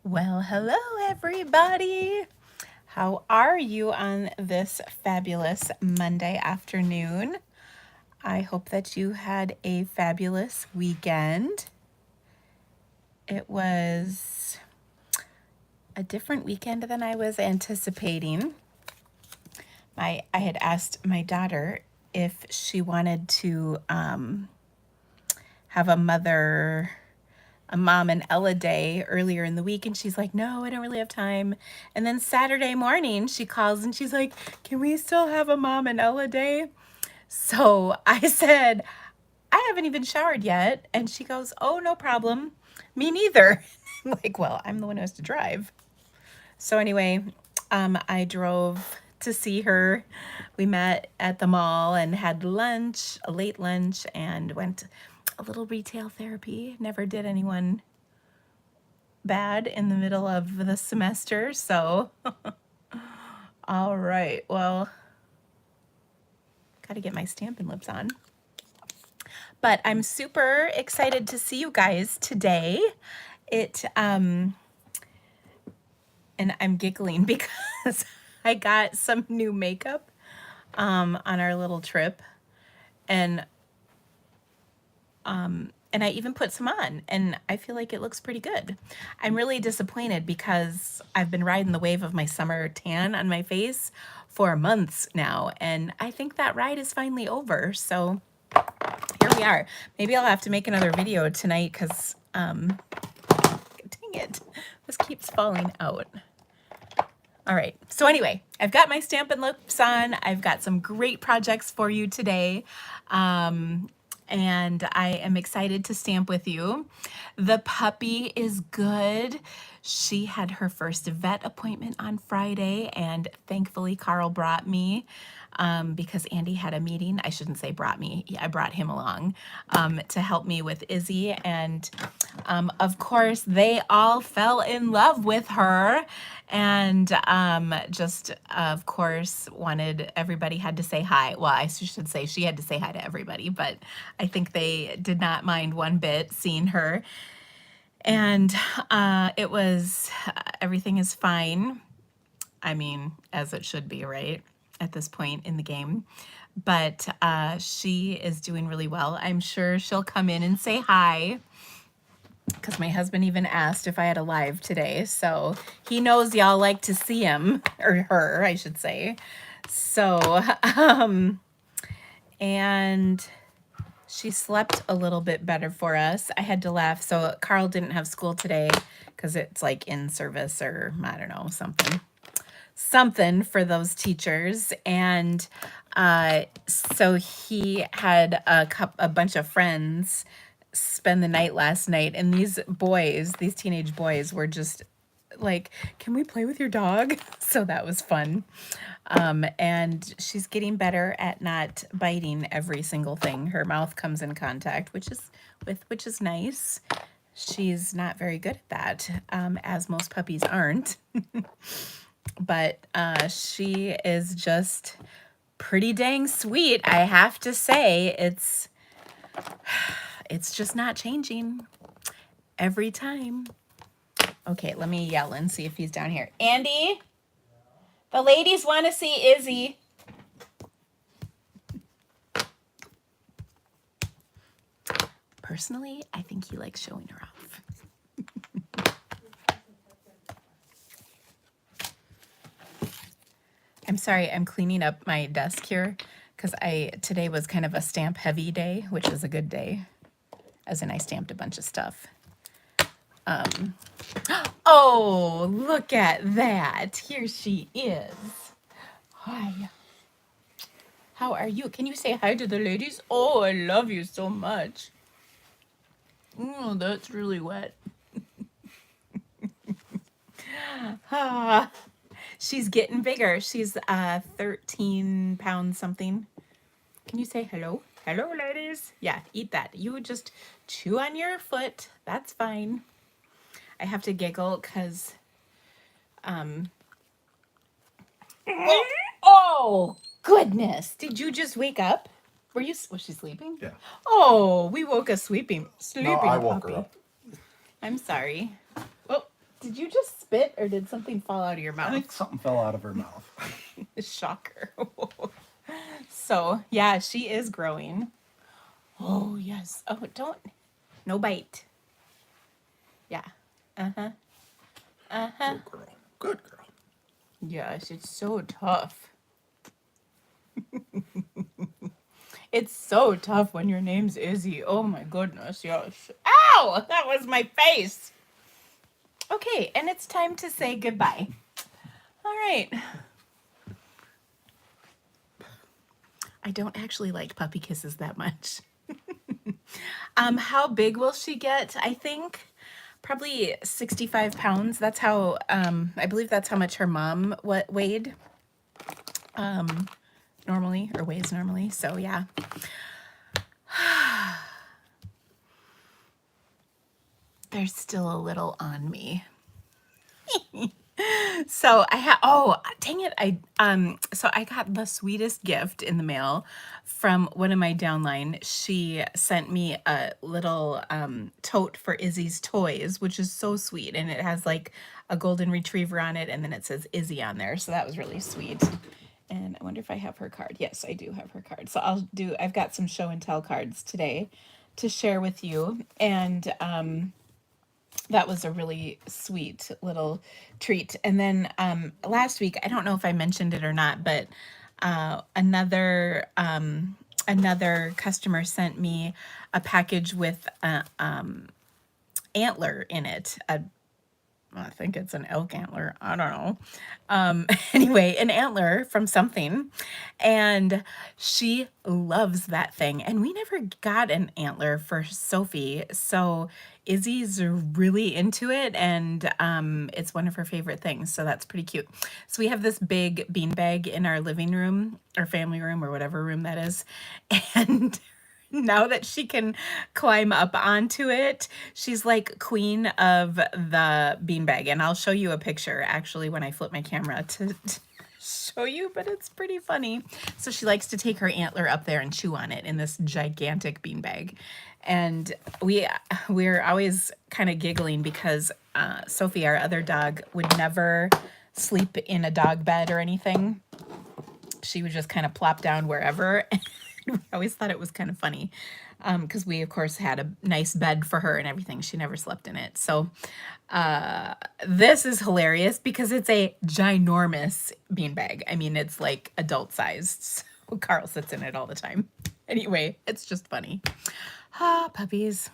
Well, hello everybody. How are you on this fabulous Monday afternoon? I hope that you had a fabulous weekend. It was a different weekend than I was anticipating. I had asked my daughter if she wanted to have a mom and Ella day earlier in the week, and she's like, no, I don't really have time. And then Saturday morning she calls and she's like, can we still have a mom and Ella day? So I said, I haven't even showered yet. And she goes, oh, no problem. Me neither. I'm like, well, I'm the one who has to drive. So anyway, I drove to see her. We met at the mall and had lunch, a late lunch, and went a little retail therapy. Never did anyone bad in the middle of the semester. So, all right. Well, got to get my Stampin' Lips on. But I'm super excited to see you guys today. And I'm giggling because I got some new makeup on our little trip, and I even put some on, and I feel like it looks pretty good. I'm really disappointed because I've been riding the wave of my summer tan on my face for months now, and I think that ride is finally over. So here we are. Maybe I'll have to make another video tonight because dang it, this keeps falling out. All right. So anyway, I've got my Stampin' Lips on. I've got some great projects for you today. And I am excited to stamp with you. The puppy is good. She had her first vet appointment on Friday, and thankfully Carl brought me because Andy had a meeting. I shouldn't say brought me. I brought him along to help me with Izzy. And of course, they all fell in love with her, and just, of course, everybody had to say hi. Well, I should say she had to say hi to everybody, but I think they did not mind one bit seeing her. And everything is fine. I mean, as it should be, right? At this point in the game. But she is doing really well. I'm sure she'll come in and say hi, because my husband even asked if I had a live today. So he knows y'all like to see him, or her, I should say. So, and she slept a little bit better for us. I had to laugh. So Carl didn't have school today because it's like in service, or I don't know, something for those teachers. And so he had a bunch of friends spend the night last night, and these teenage boys were just like, can we play with your dog? So that was fun. And she's getting better at not biting every single thing her mouth comes in contact, which is nice. She's not very good at that, as most puppies aren't. But she is just pretty dang sweet, I have to say. It's just not changing every time. Okay, let me yell and see if he's down here. Andy, the ladies want to see Izzy. Personally, I think he likes showing her off. I'm sorry, I'm cleaning up my desk here because today was kind of a stamp heavy day, which is a good day, as in I stamped a bunch of stuff. Oh, look at that. Here she is. Hi. How are you? Can you say hi to the ladies? Oh, I love you so much. Oh, that's really wet. She's getting bigger. She's 13 pounds something. Can you say hello? Hello, ladies. Yeah, eat that. You just chew on your foot. That's fine. I have to giggle because oh, goodness. Did you just wake up? Was she sleeping? Yeah. Oh, we woke a sleeping No, I woke puppy. her up. I'm sorry. Oh, Did you just spit or did something fall out of your I think mouth? something fell out of her mouth. Shocker. So, yeah, she is growing. Oh, yes. Oh, don't. No bite. Yeah. Uh-huh. Uh-huh. Good girl. Good girl. Yes, it's so tough. It's so tough when your name's Izzy. Oh my goodness, yes. Ow! That was my face. Okay, and it's time to say goodbye. All right. I don't actually like puppy kisses that much. How big will she get? I think probably 65 pounds. That's how, I believe that's how much her mom weighed normally, or weighs normally. So yeah. There's still a little on me. So I had, oh, dang it. So I got the sweetest gift in the mail from one of my downline. She sent me a little tote for Izzy's toys, which is so sweet. And it has like a golden retriever on it. And then it says Izzy on there. So that was really sweet. And I wonder if I have her card. Yes, I do have her card. So I've got some show and tell cards today to share with you. And, that was a really sweet little treat. And then last week, I don't know if I mentioned it or not, but another customer sent me a package with antler in it. I think it's an elk antler. I don't know. Anyway, an antler from something. And she loves that thing. And we never got an antler for Sophie. So Izzy's really into it. And it's one of her favorite things. So that's pretty cute. So we have this big beanbag in our living room or family room or whatever room that is. And now that she can climb up onto it, she's like queen of the beanbag. And I'll show you a picture actually when I flip my camera to show you, but it's pretty funny. So she likes to take her antler up there and chew on it in this gigantic beanbag. And we're always kind of giggling because Sophie, our other dog, would never sleep in a dog bed or anything. She would just kind of plop down wherever. We always thought it was kind of funny because we, of course, had a nice bed for her and everything. She never slept in it. So this is hilarious because it's a ginormous beanbag. I mean, it's like adult sized. So Carl sits in it all the time. Anyway, it's just funny. Ah, puppies.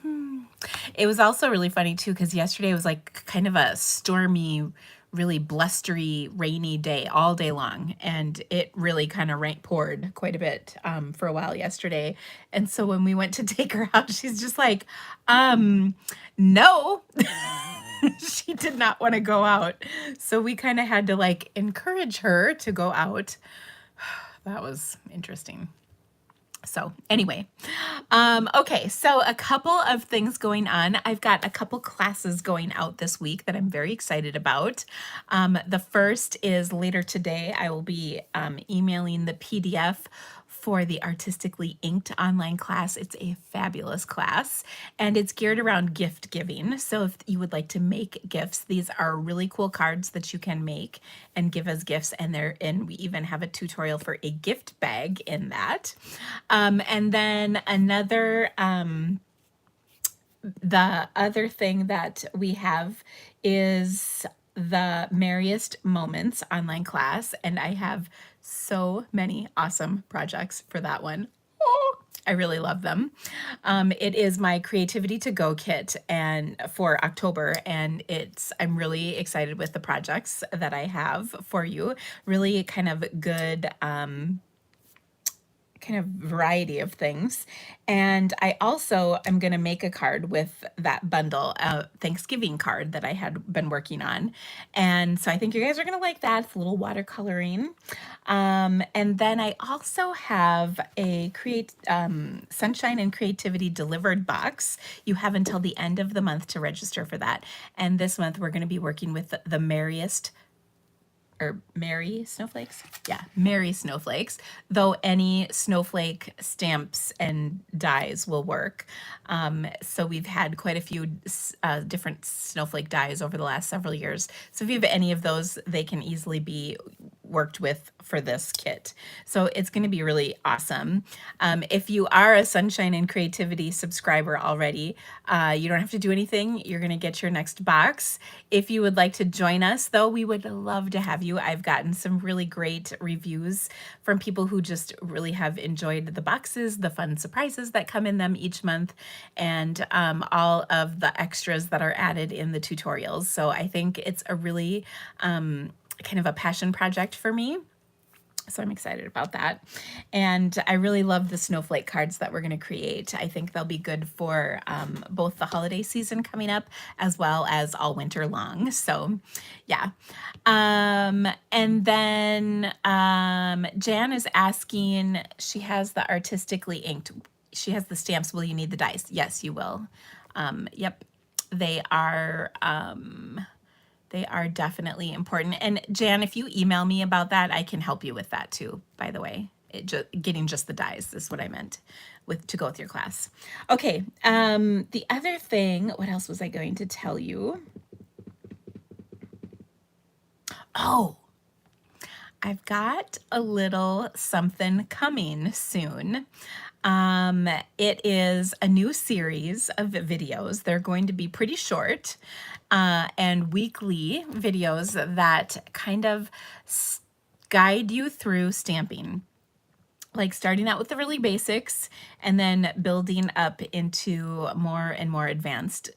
It was also really funny too because yesterday was like kind of a stormy, really blustery, rainy day all day long, and it really kind of poured quite a bit for a while yesterday. And so when we went to take her out, she's just like, no. She did not want to go out. So we kind of had to like encourage her to go out. That was interesting. So anyway, okay, so a couple of things going on. I've got a couple classes going out this week that I'm very excited about. The first is later today. I will be emailing the PDF for the Artistically Inked online class. It's a fabulous class, and it's geared around gift giving. So if you would like to make gifts, these are really cool cards that you can make and give as gifts, and we even have a tutorial for a gift bag in that. And then the other thing that we have is the Merriest Moments online class, and I have so many awesome projects for that one. Oh, I really love them. It is my Creativity to Go kit and for October, and I'm really excited with the projects that I have for you. Really kind of good kind of variety of things. And I also am going to make a card with that bundle, a Thanksgiving card that I had been working on. And so I think you guys are going to like that. It's a little watercoloring. And then I also have a Sunshine and Creativity Delivered box. You have until the end of the month to register for that. And this month we're going to be working with the Merriest or Merry snowflakes. Yeah, Merry snowflakes, though any snowflake stamps and dies will work. So we've had quite a few different snowflake dies over the last several years. So if you have any of those, they can easily be worked with for this kit. So it's going to be really awesome. If you are a Sunshine and Creativity subscriber already, you don't have to do anything. You're going to get your next box. If you would like to join us, though, we would love to have you. I've gotten some really great reviews from people who just really have enjoyed the boxes, the fun surprises that come in them each month, and all of the extras that are added in the tutorials. So I think it's a really kind of a passion project for me. So I'm excited about that. And I really love the snowflake cards that we're going to create. I think they'll be good for both the holiday season coming up as well as all winter long. So yeah. And then Jan is asking, she has the artistically inked. She has the stamps. Will you need the dice? Yes, you will. Yep. They are definitely important. And Jan, if you email me about that, I can help you with that too, by the way. Getting just the dies is what I meant with to go with your class. Okay, the other thing, what else was I going to tell you? Oh, I've got a little something coming soon. It is a new series of videos. They're going to be pretty short and weekly videos that kind of guide you through stamping. Like starting out with the really basics and then building up into more and more advanced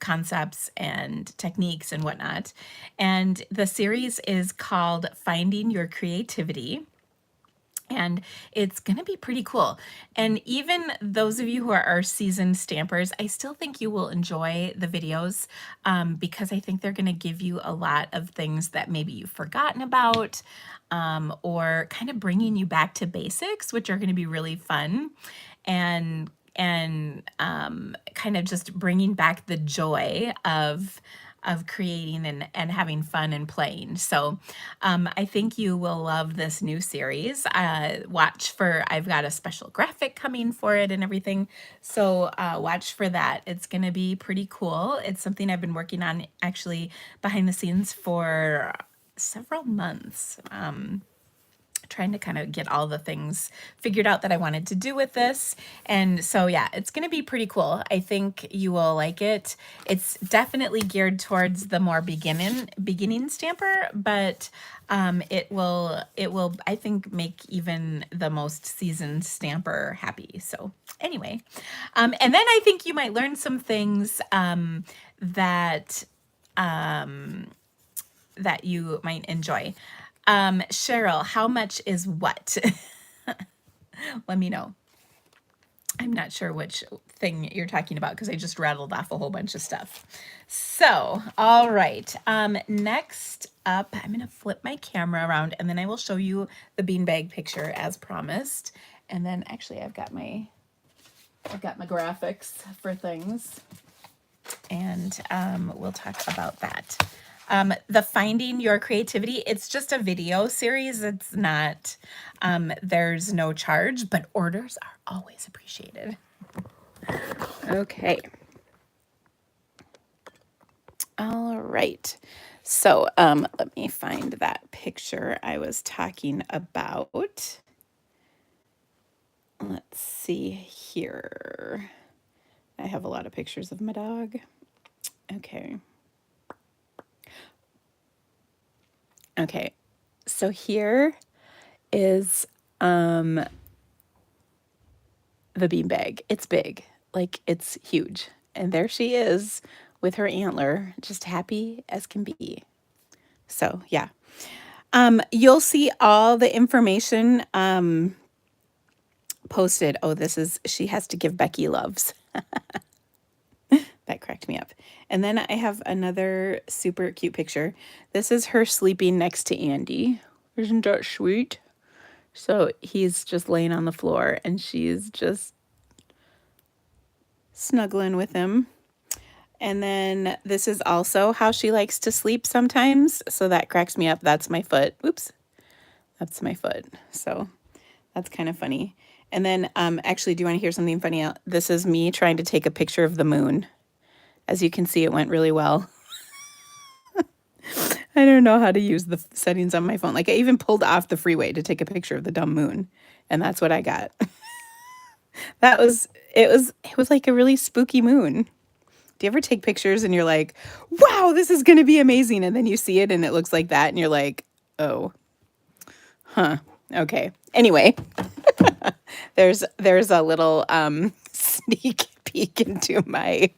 concepts and techniques and whatnot. And the series is called Finding Your Creativity. And it's going to be pretty cool. And even those of you who are seasoned stampers, I still think you will enjoy the videos because I think they're going to give you a lot of things that maybe you've forgotten about or kind of bringing you back to basics, which are going to be really fun and kind of just bringing back the joy of creating and having fun and playing. So I think you will love this new series. Watch for, I've got a special graphic coming for it and everything. So watch for that. It's going to be pretty cool. It's something I've been working on actually behind the scenes for several months. Trying to kind of get all the things figured out that I wanted to do with this. And so, yeah, it's going to be pretty cool. I think you will like it. It's definitely geared towards the more beginning stamper, but it will, I think, make even the most seasoned stamper happy. So anyway, and then I think you might learn some things that you might enjoy. Cheryl, how much is what? Let me know. I'm not sure which thing you're talking about because I just rattled off a whole bunch of stuff. So, all right. Next up, I'm going to flip my camera around and then I will show you the beanbag picture as promised. And then actually I've got my graphics for things and we'll talk about that. The Finding Your Creativity, it's just a video series. It's not, there's no charge, but orders are always appreciated. Okay. All right. So let me find that picture I was talking about. Let's see here. I have a lot of pictures of my dog. Okay. Okay, so here is the beanbag. It's big, like it's huge. And there she is with her antler, just happy as can be. So yeah, you'll see all the information posted. Oh, she has to give Becky loves. That cracked me up. And then I have another super cute picture. This is her sleeping next to Andy. Isn't that sweet? So he's just laying on the floor and she's just snuggling with him. And then this is also how she likes to sleep sometimes. So that cracks me up. That's my foot. Oops. That's my foot. So that's kind of funny. And then actually, do you want to hear something funny? This is me trying to take a picture of the moon. As you can see, it went really well. I don't know how to use the settings on my phone. Like I even pulled off the freeway to take a picture of the dumb moon. And that's what I got. It was like a really spooky moon. Do you ever take pictures and you're like, wow, this is going to be amazing. And then you see it and it looks like that. And you're like, oh, okay. Anyway, there's a little sneak peek into my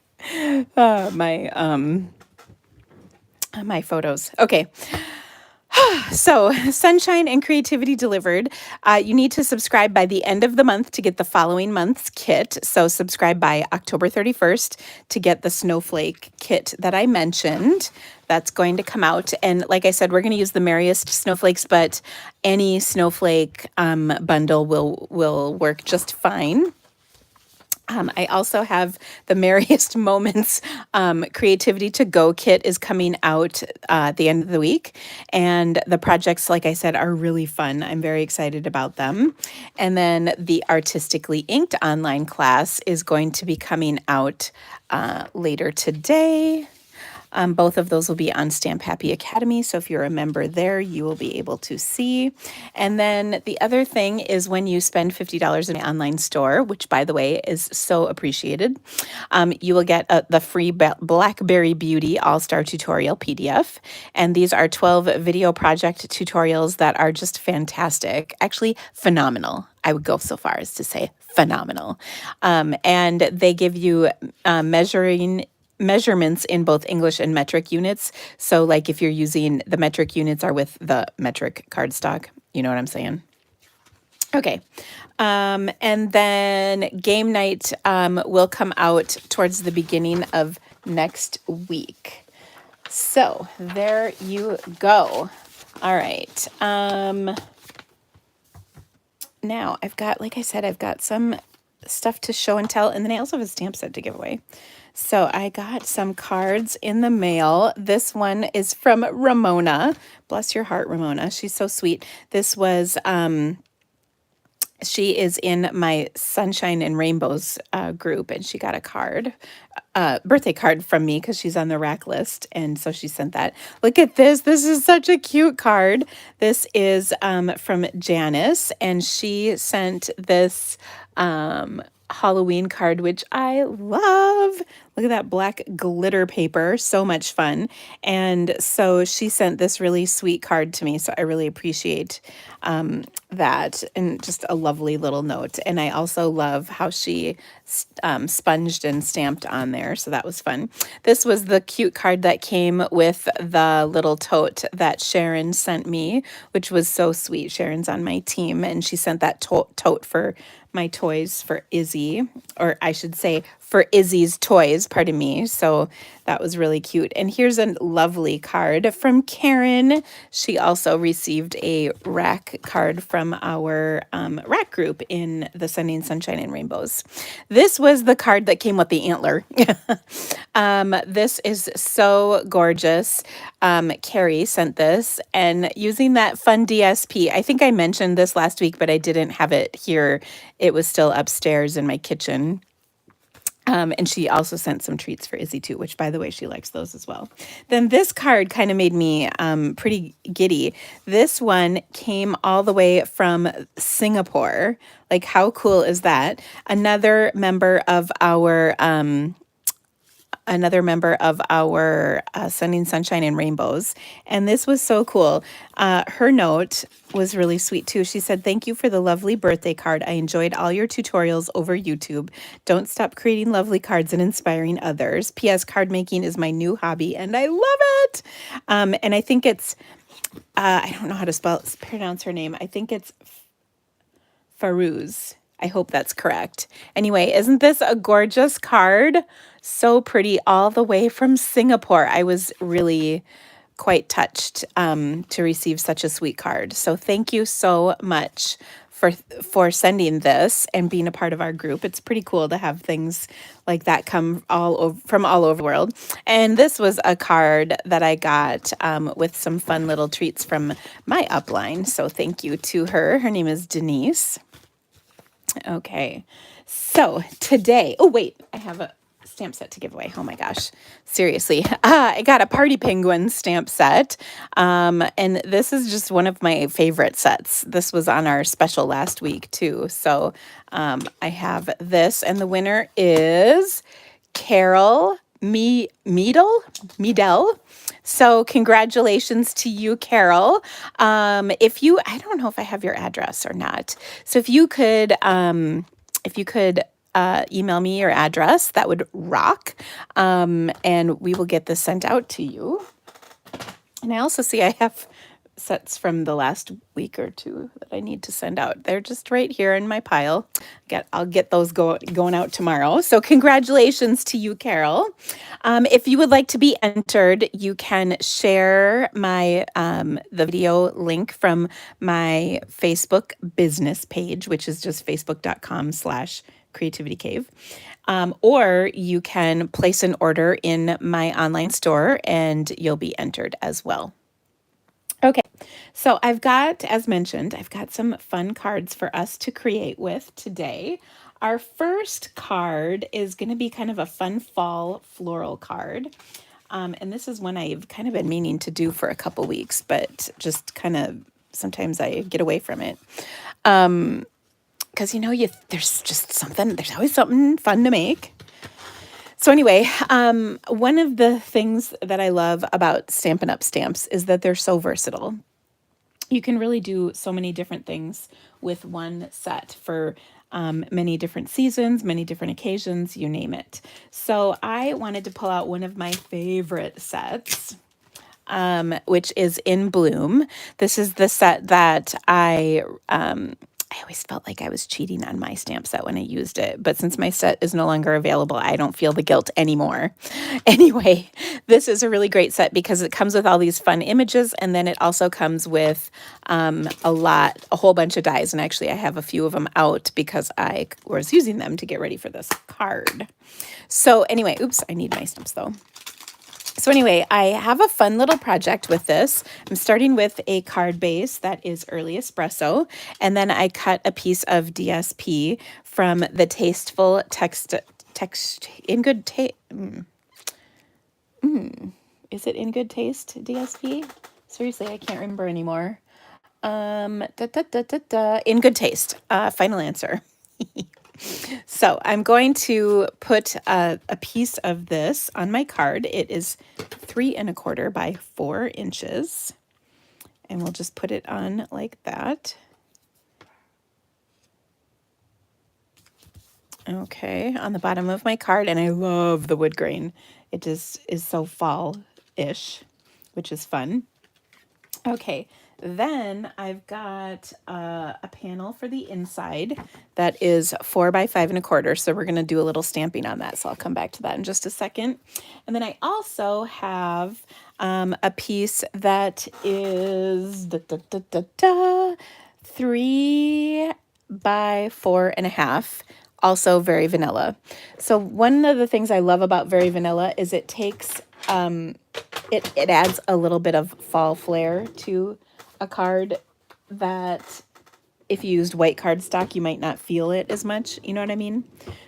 my photos. Okay. So, sunshine and creativity delivered. You need to subscribe by the end of the month to get the following month's kit. So, subscribe by October 31st to get the snowflake kit that I mentioned. That's going to come out. And like I said, we're going to use the Merriest snowflakes, but any snowflake bundle will work just fine. I also have the Merriest Moments Creativity to Go kit is coming out at the end of the week. And the projects, like I said, are really fun. I'm very excited about them. And then the Artistically Inked online class is going to be coming out later today. Both of those will be on Stamp Happy Academy. So if you're a member there, you will be able to see. And then the other thing is when you spend $50 in the online store, which by the way is so appreciated, you will get the free Blackberry Beauty All-Star Tutorial PDF. And these are 12 video project tutorials that are just fantastic, actually phenomenal. I would go so far as to say phenomenal. And they give you measurements in both English and metric units. So like if you're using the metric units are with the metric cardstock, you know what I'm saying? Okay. And then game night will come out towards the beginning of next week. So there you go. All right. Now I've got, like I said, I've got some stuff to show and tell, and then I also have a stamp set to give away. So I got some cards in the mail. This one is from Ramona. Bless your heart, Ramona. She's so sweet. This was, she is in my Sunshine and Rainbows group, and she got a card, birthday card from me because she's on the rack list. And so she sent that. Look at this. This is such a cute card. This is from Janice, and she sent this Halloween card, which I love. Look at that black glitter paper. So much fun. And so she sent this really sweet card to me. So I really appreciate that, and just a lovely little note. And I also love how she sponged and stamped on there. So that was fun. This was the cute card that came with the little tote that Sharon sent me, which was so sweet. Sharon's on my team, and she sent that tote for my toys for Izzy, or I should say for Izzy's toys, pardon me. So that was really cute. And here's a lovely card from Karen. She also received a rack card from our rack group in the Sending Sunshine and Rainbows. This was the card that came with the antler. This is so gorgeous. Carrie sent this, and using that fun DSP. I think I mentioned this last week, but I didn't have it here. It was still upstairs in my kitchen. And she also sent some treats for Izzy too, which by the way, she likes those as well. Then this card kind of made me pretty giddy. This one came all the way from Singapore. Like, how cool is that? Another member of our Sending Sunshine and Rainbows. And this was so cool. Her note was really sweet too. She said, "Thank you for the lovely birthday card. I enjoyed all your tutorials over YouTube. Don't stop creating lovely cards and inspiring others. P.S. Card making is my new hobby and I love it." And I think it's, I don't know how to pronounce her name. I think it's Farouz. I hope that's correct. Anyway, isn't this a gorgeous card? So pretty, all the way from Singapore. I was really quite touched to receive such a sweet card. So thank you so much for sending this and being a part of our group. It's pretty cool to have things like that come from all over the world. And this was a card that I got with some fun little treats from my upline. So thank you to her. Her name is Denise. Okay, so today, oh wait, I have a stamp set to give away. Oh my gosh, seriously. I got a Party Penguin stamp set, and this is just one of my favorite sets. This was on our special last week too. So I have this, and the winner is Carol Meadell. So congratulations to you, Carol. I don't know if I have your address or not. So if you could email me your address, that would rock. And we will get this sent out to you. And I also see I have sets from the last week or two that I need to send out. They're just right here in my pile. I'll get those going out tomorrow. So congratulations to you, Carol. If you would like to be entered, you can share the video link from my Facebook business page, which is just facebook.com/creativitycave. Or you can place an order in my online store and you'll be entered as well. Okay, so as mentioned, I've got some fun cards for us to create with today. Our first card is going to be kind of a fun fall floral card. And this is one I've kind of been meaning to do for a couple weeks, but just kind of sometimes I get away from it. Because, there's always something fun to make. So anyway, one of the things that I love about Stampin' Up! Stamps is that they're so versatile. You can really do so many different things with one set for many different seasons, many different occasions, you name it. So I wanted to pull out one of my favorite sets, which is In Bloom. This is the set that I always felt like I was cheating on my stamp set when I used it, but since my set is no longer available, I don't feel the guilt anymore. Anyway, this is a really great set because it comes with all these fun images, and then it also comes with a whole bunch of dies. And actually, I have a few of them out because I was using them to get ready for this card. So anyway, I need my stamps though. So anyway, I have a fun little project with this. I'm starting with a card base that is Early Espresso, and then I cut a piece of DSP from the Tasteful Text in Good Taste. Is it In Good Taste DSP? Seriously, I can't remember anymore. In Good Taste. Final answer. So I'm going to put a piece of this on my card. It is 3 1/4 by 4 inches. And we'll just put it on like that. Okay, on the bottom of my card. And I love the wood grain. It just is so fall-ish, which is fun. Okay, then I've got a panel for the inside that is 4 by 5 1/4. So we're going to do a little stamping on that. So I'll come back to that in just a second. And then I also have a piece that is 3 by 4 1/2. Also very vanilla. So one of the things I love about very vanilla is it takes it adds a little bit of fall flair to a card that if you used white cardstock, you might not feel it as much. You know what I mean?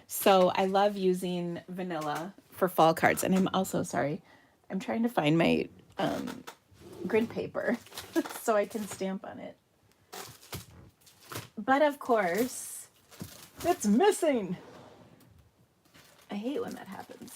So I love using vanilla for fall cards. And I'm also, sorry, I'm trying to find my grid paper so I can stamp on it. But of course, it's missing. I hate when that happens.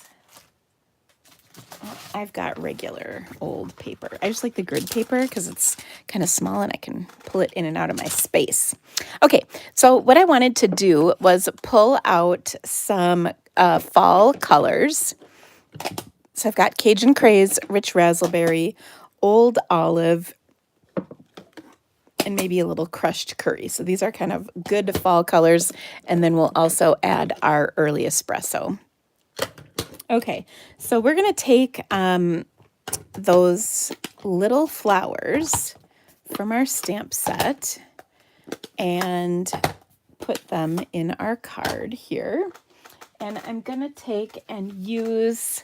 I've got regular old paper. I just like the grid paper because it's kind of small and I can pull it in and out of my space. Okay, so what I wanted to do was pull out some fall colors. So I've got Cajun Craze, Rich Razzleberry, Old Olive, and maybe a little crushed curry. So these are kind of good fall colors. And then we'll also add our Early Espresso. Okay, so we're going to take those little flowers from our stamp set, and put them in our card here. And I'm going to take and use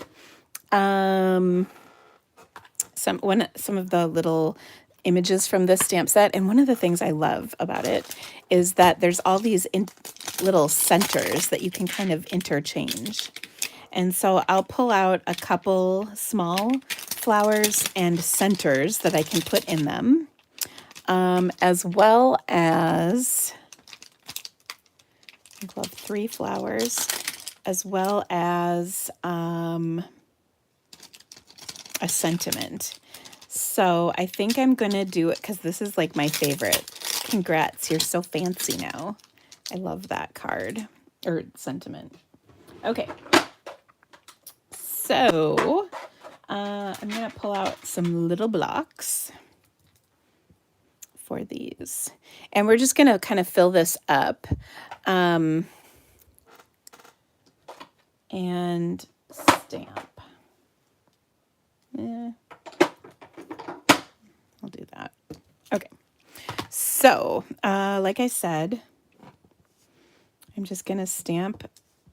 some of the little images from this stamp set. And one of the things I love about it is that there's all these little centers that you can kind of interchange. And so I'll pull out a couple small flowers and centers that I can put in them, as well as, I love 3 flowers, as well as a sentiment. So I think I'm going to do it because this is like my favorite. Congrats, you're so fancy now. I love that card or sentiment. Okay. So I'm going to pull out some little blocks for these. And we're just going to kind of fill this up and stamp. Yeah. I'll do that. Okay. So, like I said, I'm just going to stamp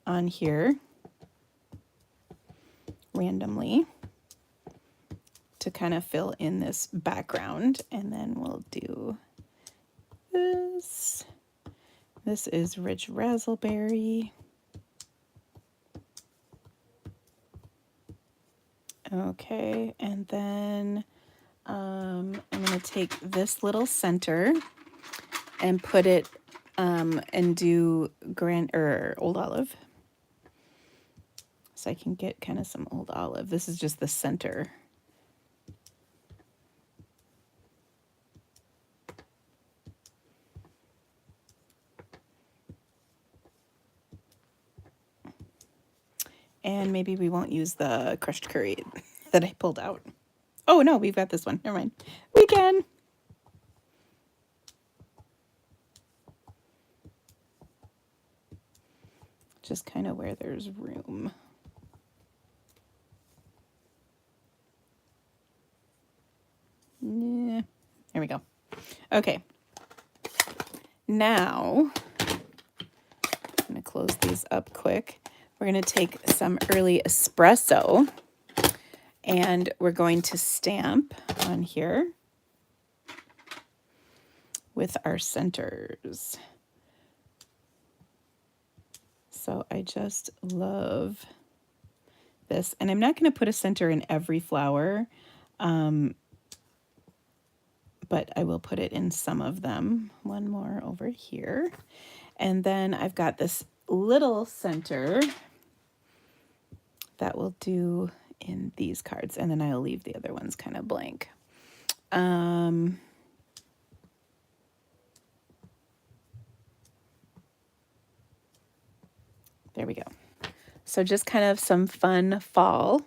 on here randomly to kind of fill in this background. And then we'll do this. This is Rich Razzleberry. Okay, and then I'm going to take this little center and put it and do Old Olive. So I can get kind of some Old Olive. This is just the center. And maybe we won't use the crushed curry that I pulled out. Oh, no, we've got this one. Never mind. We can. Just kind of where there's room. Yeah. There we go. Okay. Now, I'm going to close these up quick. We're going to take some early espresso and we're going to stamp on here with our centers. So I just love this. And I'm not going to put a center in every flower, but I will put it in some of them. One more over here. And then I've got this little center that will do in these cards. And then I'll leave the other ones kind of blank. There we go. So just kind of some fun fall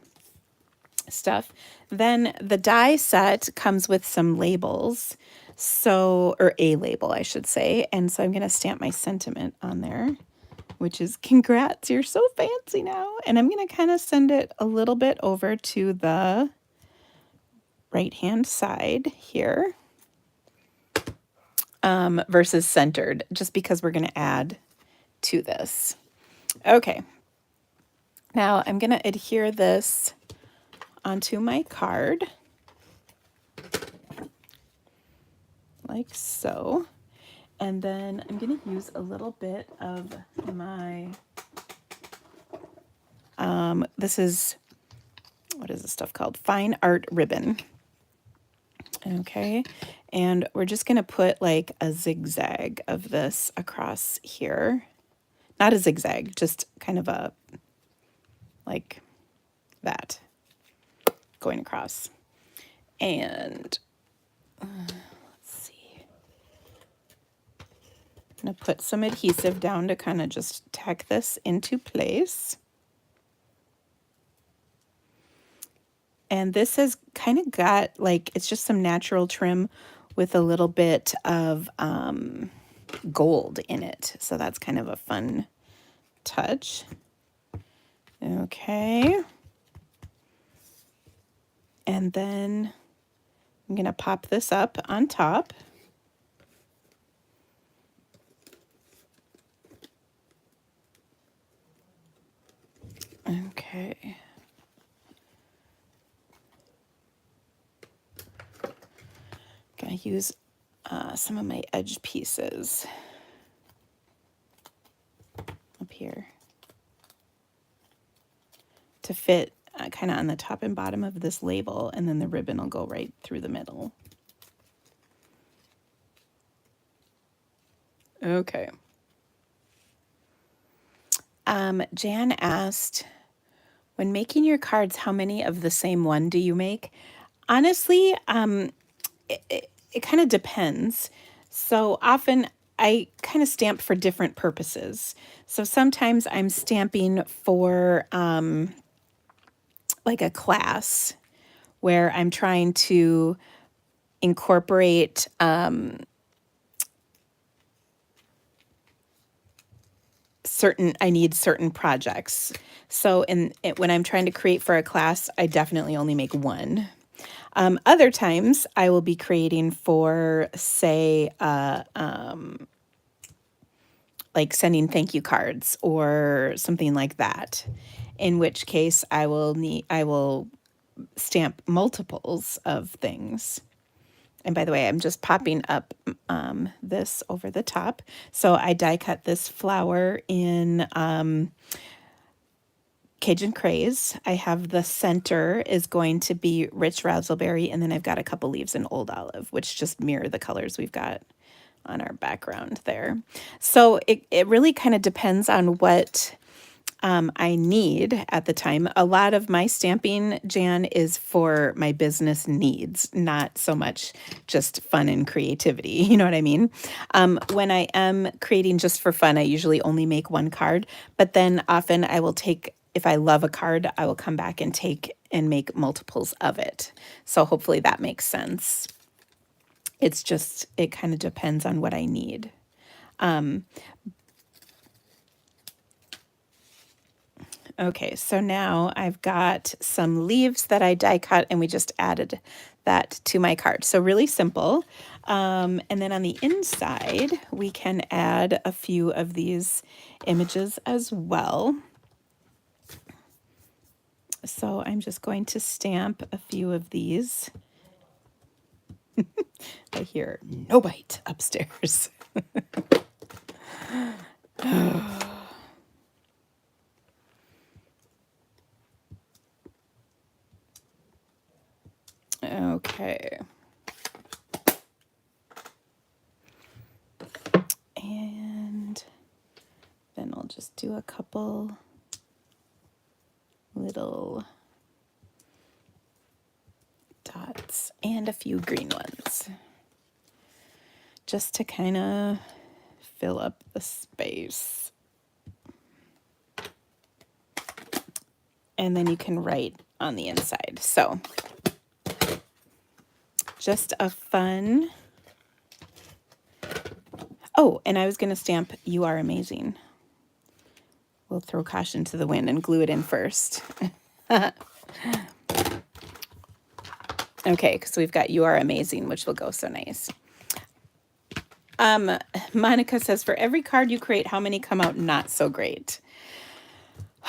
stuff. Then the die set comes with some labels. So, or a label, I should say. And so I'm going to stamp my sentiment on there, which is congrats, you're so fancy now. And I'm going to kind of send it a little bit over to the right-hand side here versus centered, just because we're going to add to this. Okay. Now I'm going to adhere this onto my card like so. And then I'm going to use a little bit of my, this is, what is this stuff called? Fine art ribbon. Okay. And we're just going to put like a zigzag of this across here. Not a zigzag, just kind of a, like that, going across. And let's see. I'm going to put some adhesive down to kind of just tack this into place. And this has kind of got like, it's just some natural trim with a little bit of gold in it. So that's kind of a fun touch. Okay. And then I'm going to pop this up on top. I use some of my edge pieces up here to fit kind of on the top and bottom of this label, and then the ribbon will go right through the middle. Okay. Jan asked, when making your cards, how many of the same one do you make? Honestly, it kind of depends. So often I kind of stamp for different purposes. So sometimes I'm stamping for like a class where I'm trying to incorporate I need certain projects. So when I'm trying to create for a class, I definitely only make one. Other times I will be creating for, say, like sending thank you cards or something like that, in which case I will stamp multiples of things. And by the way, I'm just popping up this over the top. So I die cut this flower in Cajun Craze. I have the center is going to be rich raspberry, and then I've got a couple leaves in old olive, which just mirror the colors we've got on our background there. So it really kind of depends on what I need at the time. A lot of my stamping, Jan, is for my business needs, not so much just fun and creativity. You know what I mean? When I am creating just for fun, I usually only make one card, but then often I will take, if I love a card, I will come back and take and make multiples of it. So hopefully that makes sense. It's just, it kind of depends on what I need. Okay, so now I've got some leaves that I die cut, and we just added that to my card. So really simple. And then on the inside, we can add a few of these images as well. So I'm just going to stamp a few of these. I hear no bite upstairs. Okay. And then I'll just do a couple little dots and a few green ones, just to kind of fill up the space. And then you can write on the inside. So just a fun. Oh, and I was going to stamp "You Are Amazing." We'll throw caution to the wind and glue it in first. Okay, because we've got "You Are Amazing," which will go so nice. Monica says, for every card you create, how many come out not so great?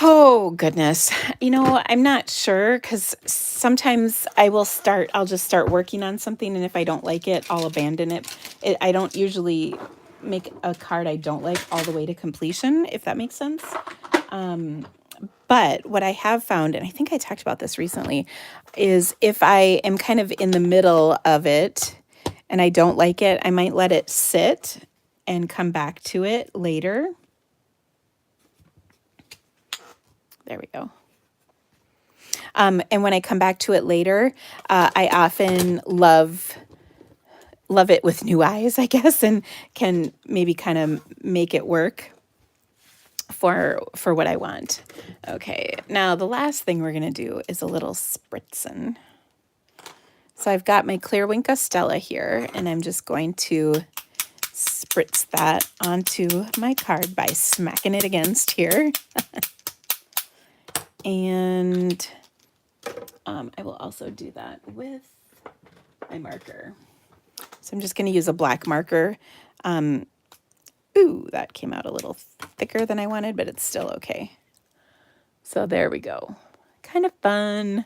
Oh, goodness. You know, I'm not sure, because sometimes I'll just start working on something, and if I don't like it, I'll abandon it. I don't usually make a card I don't like all the way to completion, if that makes sense. But what I have found, and I think I talked about this recently, is if I am kind of in the middle of it and I don't like it, I might let it sit and come back to it later. There we go. And when I come back to it later, I often love it with new eyes, I guess, and can maybe kind of make it work for what I want. Okay, now the last thing we're going to do is a little spritzing. So I've got my clear Winka Stella here, and I'm just going to spritz that onto my card by smacking it against here. And I will also do that with my marker. So I'm just going to use a black marker. Ooh, that came out a little thicker than I wanted, but it's still okay. So there we go. Kind of fun.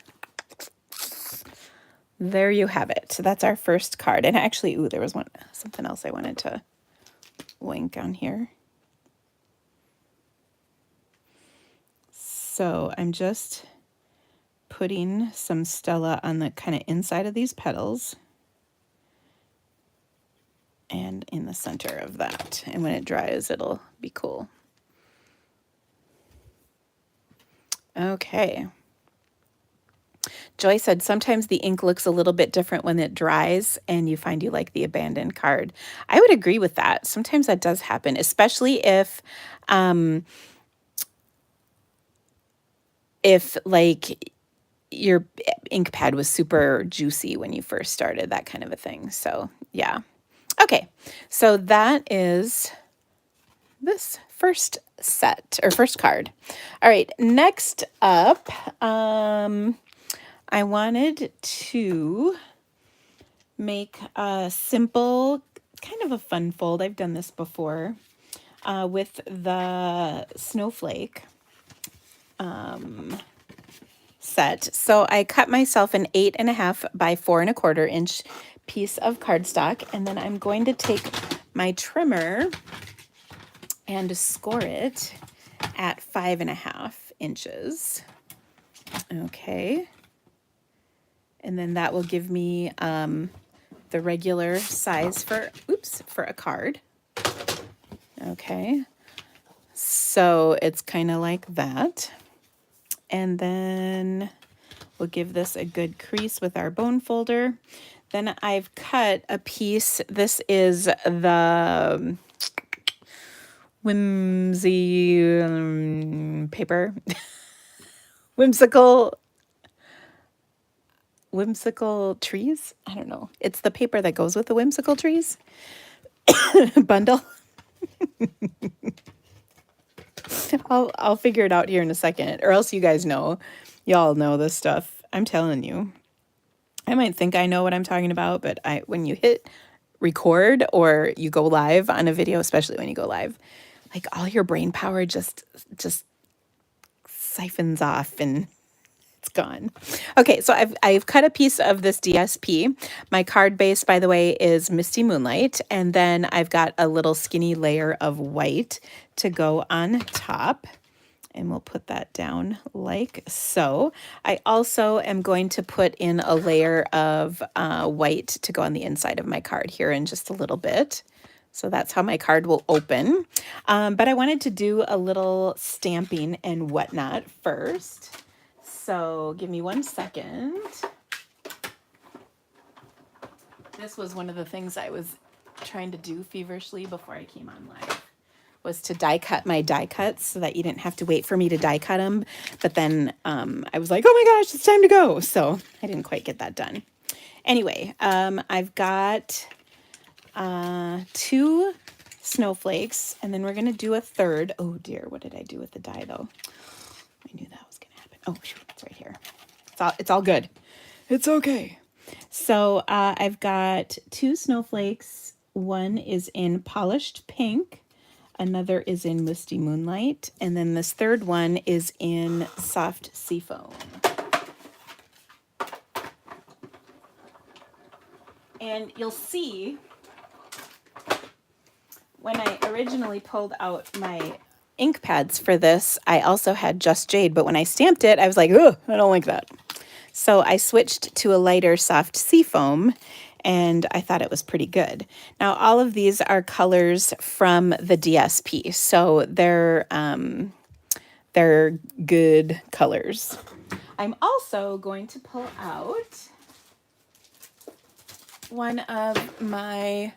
there you have it. So that's our first card. And actually, ooh, there was something else I wanted to link on here. So I'm just putting some Stella on the kind of inside of these petals and in the center of that. And when it dries, it'll be cool. Okay. Joy said, sometimes the ink looks a little bit different when it dries and you find you like the abandoned card. I would agree with that. Sometimes that does happen, especially if like your ink pad was super juicy when you first started, that kind of a thing. So yeah. Okay. So that is this first set or first card. All right. Next up, I wanted to make a simple, kind of a fun fold. I've done this before with the snowflake set. So I cut myself an 8.5 by 4.25 inch piece of cardstock, and then I'm going to take my trimmer and score it at 5.5 inches. Okay. And then that will give me the regular size for a card. Okay. So it's kind of like that. And then we'll give this a good crease with our bone folder. Then I've cut a piece. This is the whimsy paper. Whimsical trees? I don't know. It's the paper that goes with the whimsical trees bundle. I'll figure it out here in a second, or else you guys know. Y'all know this stuff. I'm telling you. I might think I know what I'm talking about, but when you hit record or you go live on a video, especially when you go live, like all your brain power just siphons off and it's gone. Okay, so I've cut a piece of this DSP. My card base, by the way, is Misty Moonlight, and then I've got a little skinny layer of white to go on top. And we'll put that down like so. I also am going to put in a layer of white to go on the inside of my card here in just a little bit. So that's how my card will open. But I wanted to do a little stamping and whatnot first. So give me 1 second. This was one of the things I was trying to do feverishly before I came on live, was to die cut my die cuts so that you didn't have to wait for me to die cut them. But then I was like, oh my gosh, it's time to go. So I didn't quite get that done. Anyway, I've got 2 snowflakes, and then we're going to do a third. Oh dear, what did I do with the die though? I knew that was going to happen. Oh, shoot, it's right here. It's all good. It's okay. So I've got 2 snowflakes. One is in polished pink. Another is in Misty Moonlight. And then this third one is in soft seafoam. And you'll see when I originally pulled out my ink pads for this, I also had Just Jade. But when I stamped it, I was like, oh, I don't like that. So I switched to a lighter soft seafoam, and I thought it was pretty good. Now, all of these are colors from the DSP, so they're good colors. I'm also going to pull out one of my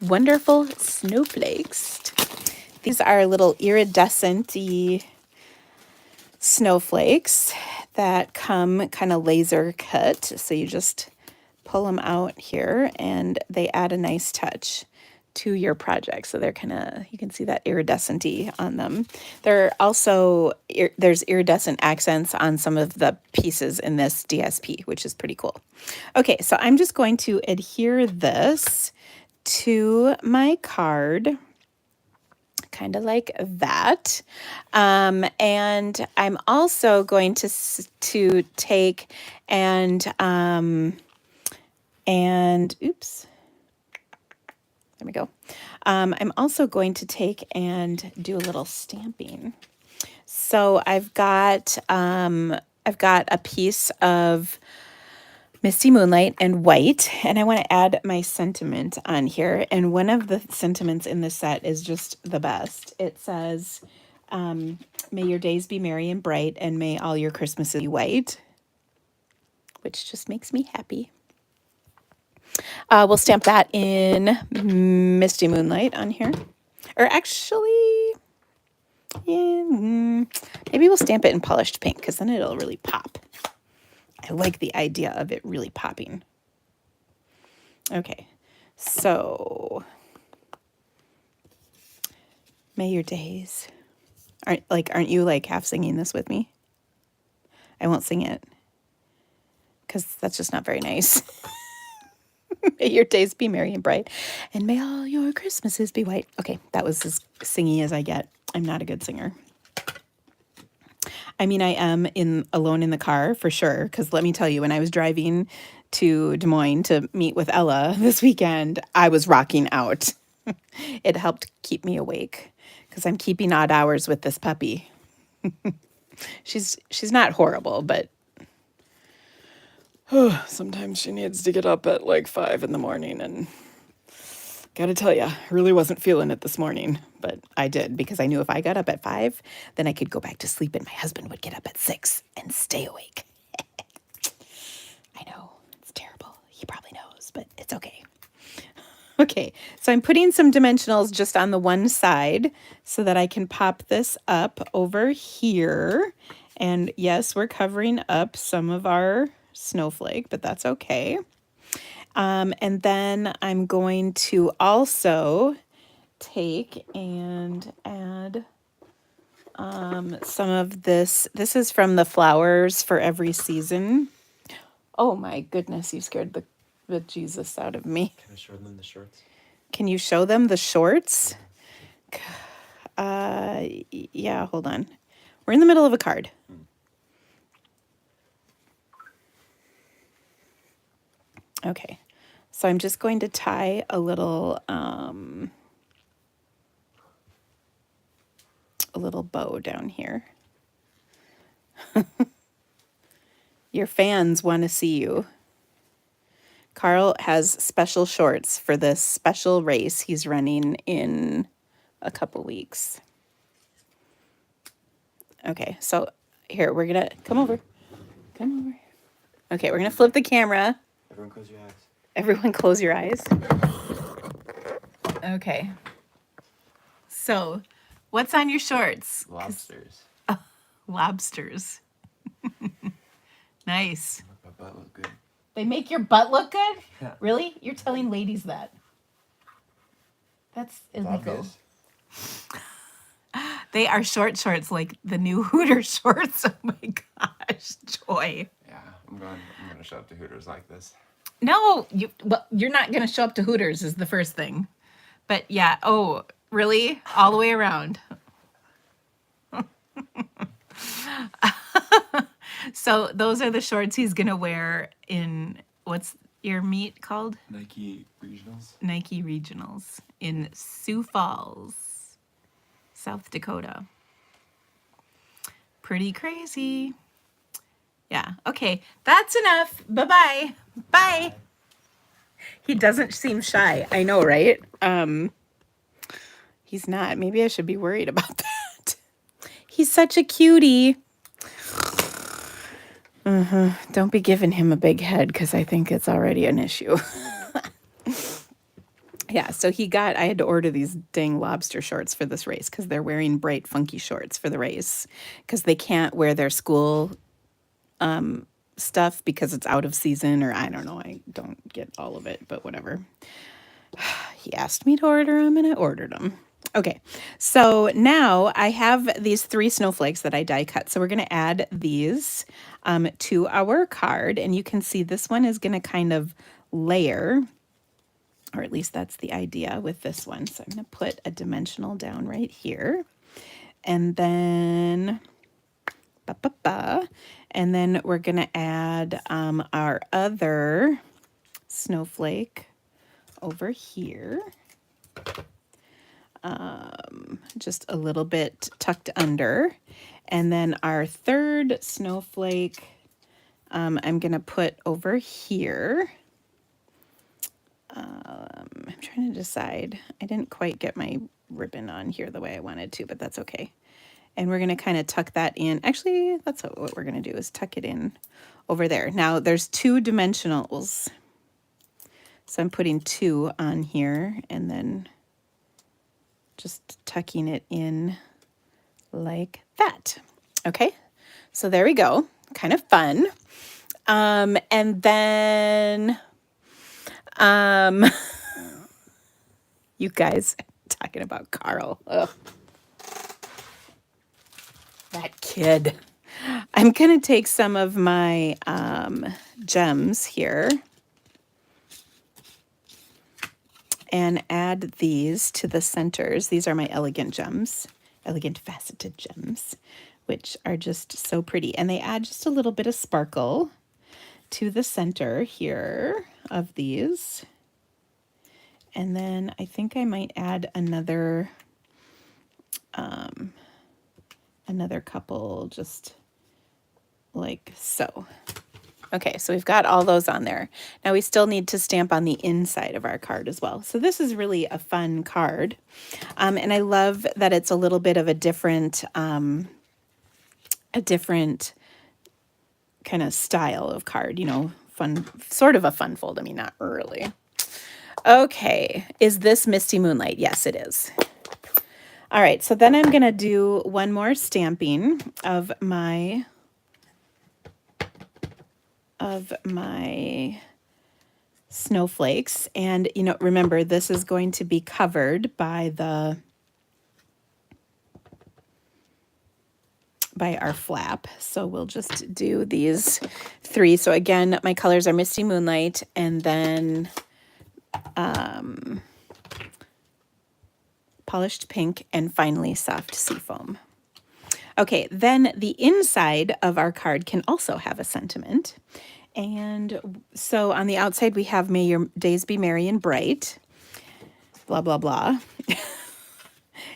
wonderful snowflakes. These are little iridescent-y snowflakes that come kind of laser cut. So you just pull them out here and they add a nice touch to your project. So they're kind of, you can see that iridescent-y on them. There are also, there's iridescent accents on some of the pieces in this DSP, which is pretty cool. Okay, so I'm just going to adhere this to my card, kind of like that. And I'm also going to take and oops, there we go. I'm also going to take and do a little stamping. So I've got a piece of Misty Moonlight and white, and I want to add my sentiment on here. And one of the sentiments in this set is just the best. It says, may your days be merry and bright, and may all your Christmases be white, which just makes me happy. We'll stamp that in Misty Moonlight on here. Or actually, yeah, maybe we'll stamp it in Polished Pink, because then it'll really pop. I like the idea of it really popping. Okay, so may your days. Aren't you like half singing this with me? I won't sing it because that's just not very nice. May your days be merry and bright, and may all your Christmases be white. Okay, that was as singy as I get. I'm not a good singer. I mean, I am alone in the car for sure, because let me tell you, when I was driving to Des Moines to meet with Ella this weekend, I was rocking out. It helped keep me awake because I'm keeping odd hours with this puppy. She's not horrible, but sometimes she needs to get up at like 5 in the morning, and gotta tell you, I really wasn't feeling it this morning, but I did, because I knew if I got up at 5, then I could go back to sleep, and my husband would get up at 6 and stay awake. I know, it's terrible. He probably knows, but it's okay. Okay, so I'm putting some dimensionals just on the one side so that I can pop this up over here. And yes, we're covering up some of our snowflake, but that's okay. And then I'm going to also take and add some of this. This is from the Flowers for Every Season. Oh my goodness, you scared the Jesus out of me. Can I show them the shorts? Can you show them the shorts? Yeah, hold on. We're in the middle of a card. Okay, so I'm just going to tie a little bow down here. Your fans want to see you. Carl has special shorts for this special race he's running in a couple weeks. Okay, so here, we're gonna come over. Okay, we're gonna flip the camera. Everyone close your eyes. Everyone close your eyes. Okay. So, what's on your shorts? Lobsters. Lobsters. Nice. My butt look good. They make your butt look good? Yeah. Really? You're telling ladies that? That's illegal. Obvious. They are shorts, like the new Hooter shorts. Oh my gosh, Joy. Yeah, I'm gonna show up to Hooters like this. No, you're not gonna show up to Hooters is the first thing. But yeah, oh, really? All the way around. So those are the shorts he's gonna wear in, what's your meet called? Nike Regionals. Nike Regionals in Sioux Falls, South Dakota. Pretty crazy. Yeah, okay, that's enough. Bye-bye. Bye. He doesn't seem shy. I know, right? He's not. Maybe I should be worried about that. He's such a cutie. Don't be giving him a big head, because I think it's already an issue. Yeah, so I had to order these dang lobster shorts for this race, because they're wearing bright, funky shorts for the race, because they can't wear their school stuff because it's out of season, or I don't know. I don't get all of it, but whatever. He asked me to order them, and I ordered them. Okay, so now I have these 3 snowflakes that I die cut. So we're going to add these to our card, and you can see this one is going to kind of layer or at least that's the idea with this one. So I'm going to put a dimensional down right here. And then, and then we're going to add our other snowflake over here. Just a little bit tucked under. And then our third snowflake, I'm going to put over here. I'm trying to decide. I didn't quite get my ribbon on here the way I wanted to, but that's okay. And we're going to kind of tuck that in. Actually, that's what we're going to do is tuck it in over there. Now there's 2 dimensionals. So I'm putting 2 on here and then just tucking it in like that. Okay, so there we go. Kind of fun. And then, you guys talking about Carl. Ugh. That kid. I'm going to take some of my gems here and add these to the centers. These are my elegant gems, elegant faceted gems, which are just so pretty. And they add just a little bit of sparkle to the center here of these. And then I think I might add another couple just like so. Okay, so we've got all those on there. Now we still need to stamp on the inside of our card as well. So this is really a fun card. And I love that it's a little bit of a different kind of style of card, you know, fun, sort of a fun fold. I mean, not really. Okay, is this Misty Moonlight? Yes, it is. All right, so then I'm going to do one more stamping of my snowflakes. And, you know, remember, this is going to be covered by our flap. So we'll just do these 3. So again, my colors are Misty Moonlight and then Polished Pink, and finally Soft Seafoam. Okay, then the inside of our card can also have a sentiment. And so on the outside we have May Your Days Be Merry and Bright, blah, blah, blah.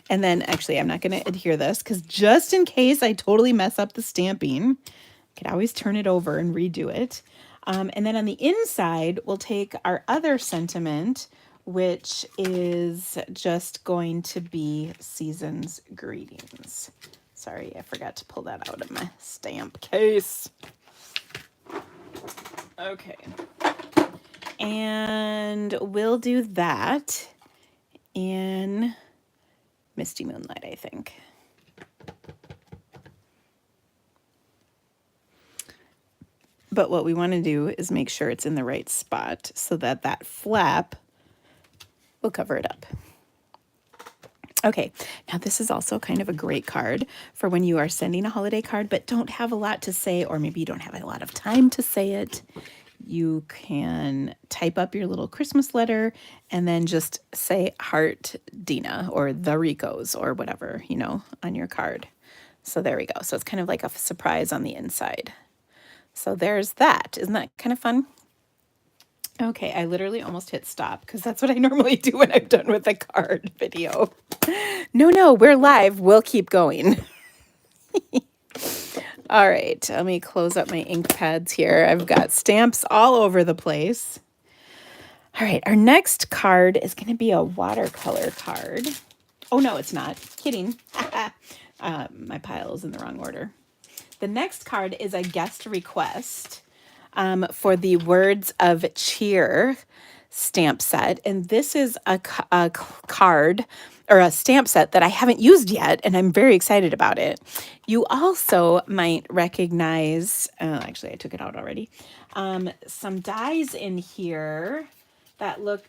And then actually I'm not going to adhere this because just in case I totally mess up the stamping, I could always turn it over and redo it. And then on the inside, we'll take our other sentiment, which is just going to be Season's Greetings. Sorry, I forgot to pull that out of my stamp case. Okay. And we'll do that in Misty Moonlight, I think. But what we want to do is make sure it's in the right spot so that that flap will cover it up. Okay, now this is also kind of a great card for when you are sending a holiday card but don't have a lot to say, or maybe you don't have a lot of time to say it. You can type up your little Christmas letter and then just say Heart Dina or the Ricos or whatever, you know, on your card. So there we go. So it's kind of like a surprise on the inside. So there's that. Isn't that kind of fun? Okay, I literally almost hit stop because that's what I normally do when I'm done with a card video. No, we're live. We'll keep going. All right, let me close up my ink pads here. I've got stamps all over the place. All right, our next card is going to be a watercolor card. Oh, no, it's not. Kidding. My pile is in the wrong order. The next card is a guest request for the Words of Cheer stamp set. And this is a card or a stamp set that I haven't used yet, and I'm very excited about it. You also might recognize, actually I took it out already, some dies in here that look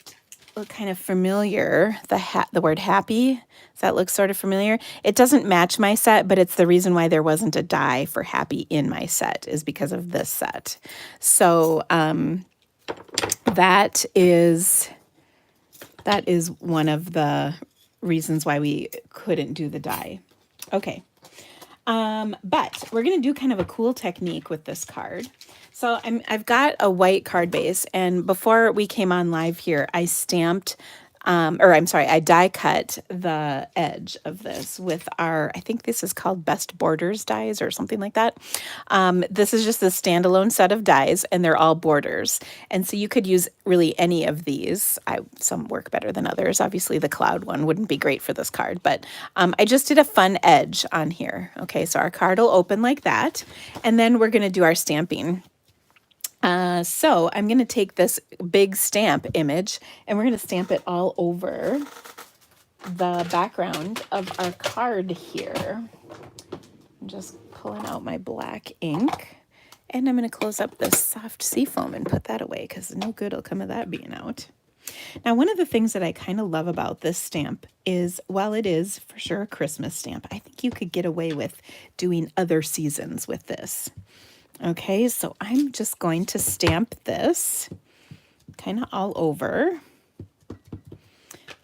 kind of familiar. The word happy, does that look sort of familiar? It doesn't match my set, but it's the reason why there wasn't a die for happy in my set is because of this set. So that is That is one of the reasons why we couldn't do the die. Okay. But we're going to do kind of a cool technique with this card. So I've got a white card base, and before we came on live here, I stamped, I die cut the edge of this with our, I think this is called Best Borders dies or something like that. This is just a standalone set of dies, and they're all borders. And so you could use really any of these. Some work better than others. Obviously, the cloud one wouldn't be great for this card, but I just did a fun edge on here. Okay, so our card will open like that, and then we're going to do our stamping. So I'm going to take this big stamp image and we're going to stamp it all over the background of our card here. I'm just pulling out my black ink, and I'm going to close up this soft seafoam and put that away because no good will come of that being out. Now, one of the things that I kind of love about this stamp is, while it is for sure a Christmas stamp, I think you could get away with doing other seasons with this. Okay, so I'm just going to stamp this kind of all over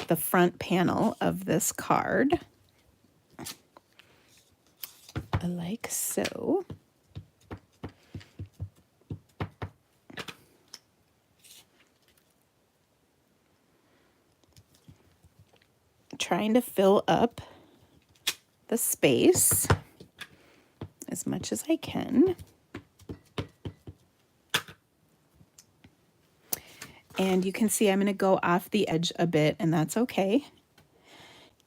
the front panel of this card, like so. Trying to fill up the space as much as I can. And you can see I'm going to go off the edge a bit, and that's okay.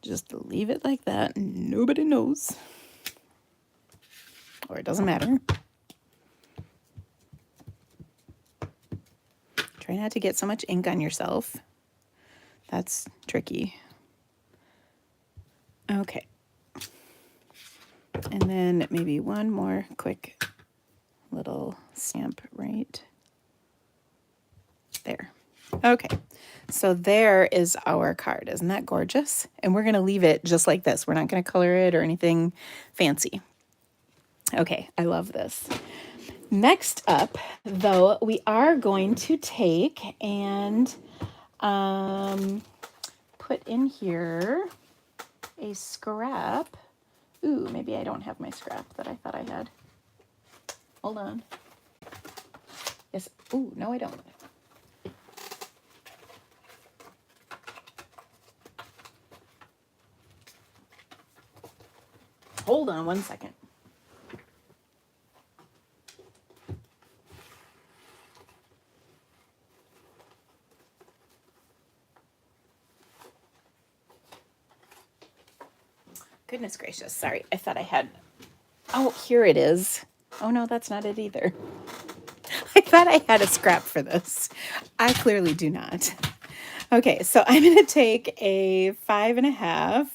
Just leave it like that. Nobody knows. Or it doesn't matter. Try not to get so much ink on yourself. That's tricky. Okay. And then maybe one more quick little stamp right there. Okay, so there is our card. Isn't that gorgeous? And we're going to leave it just like this. We're not going to color it or anything fancy. Okay, I love this. Next up, though, we are going to take and put in here a scrap. Ooh, maybe I don't have my scrap that I thought I had. Hold on. Yes. Ooh, no, I don't. Hold on one second. Goodness gracious. Sorry. I thought I had. Oh, here it is. Oh, no, that's not it either. I thought I had a scrap for this. I clearly do not. Okay, so I'm going to take a 5.5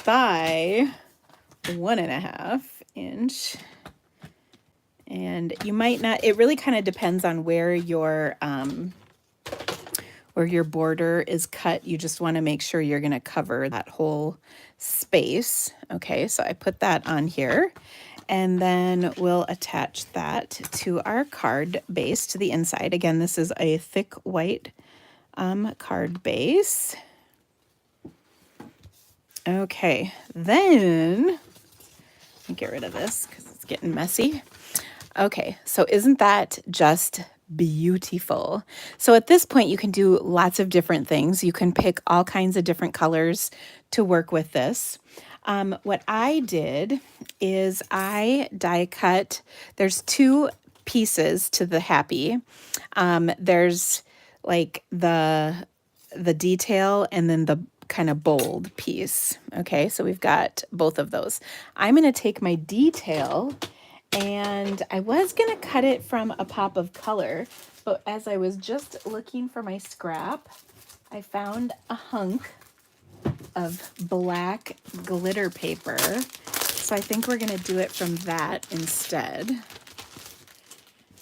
by 1.5 inch. And you might not, it really kind of depends on where your border is cut. You just want to make sure you're going to cover that whole space. Okay, so I put that on here, and then we'll attach that to our card base to the inside. Again, this is a thick white card base. Okay, then let me get rid of this because it's getting messy. Okay, so isn't that just beautiful? So at this point, you can do lots of different things. You can pick all kinds of different colors to work with this. What I did is I die cut. There's two pieces to the happy. There's like the detail and then the kind of bold piece. Okay, so we've got both of those. I'm going to take my detail, and I was going to cut it from a pop of color, but as I was just looking for my scrap, I found a hunk of black glitter paper. So I think we're going to do it from that instead.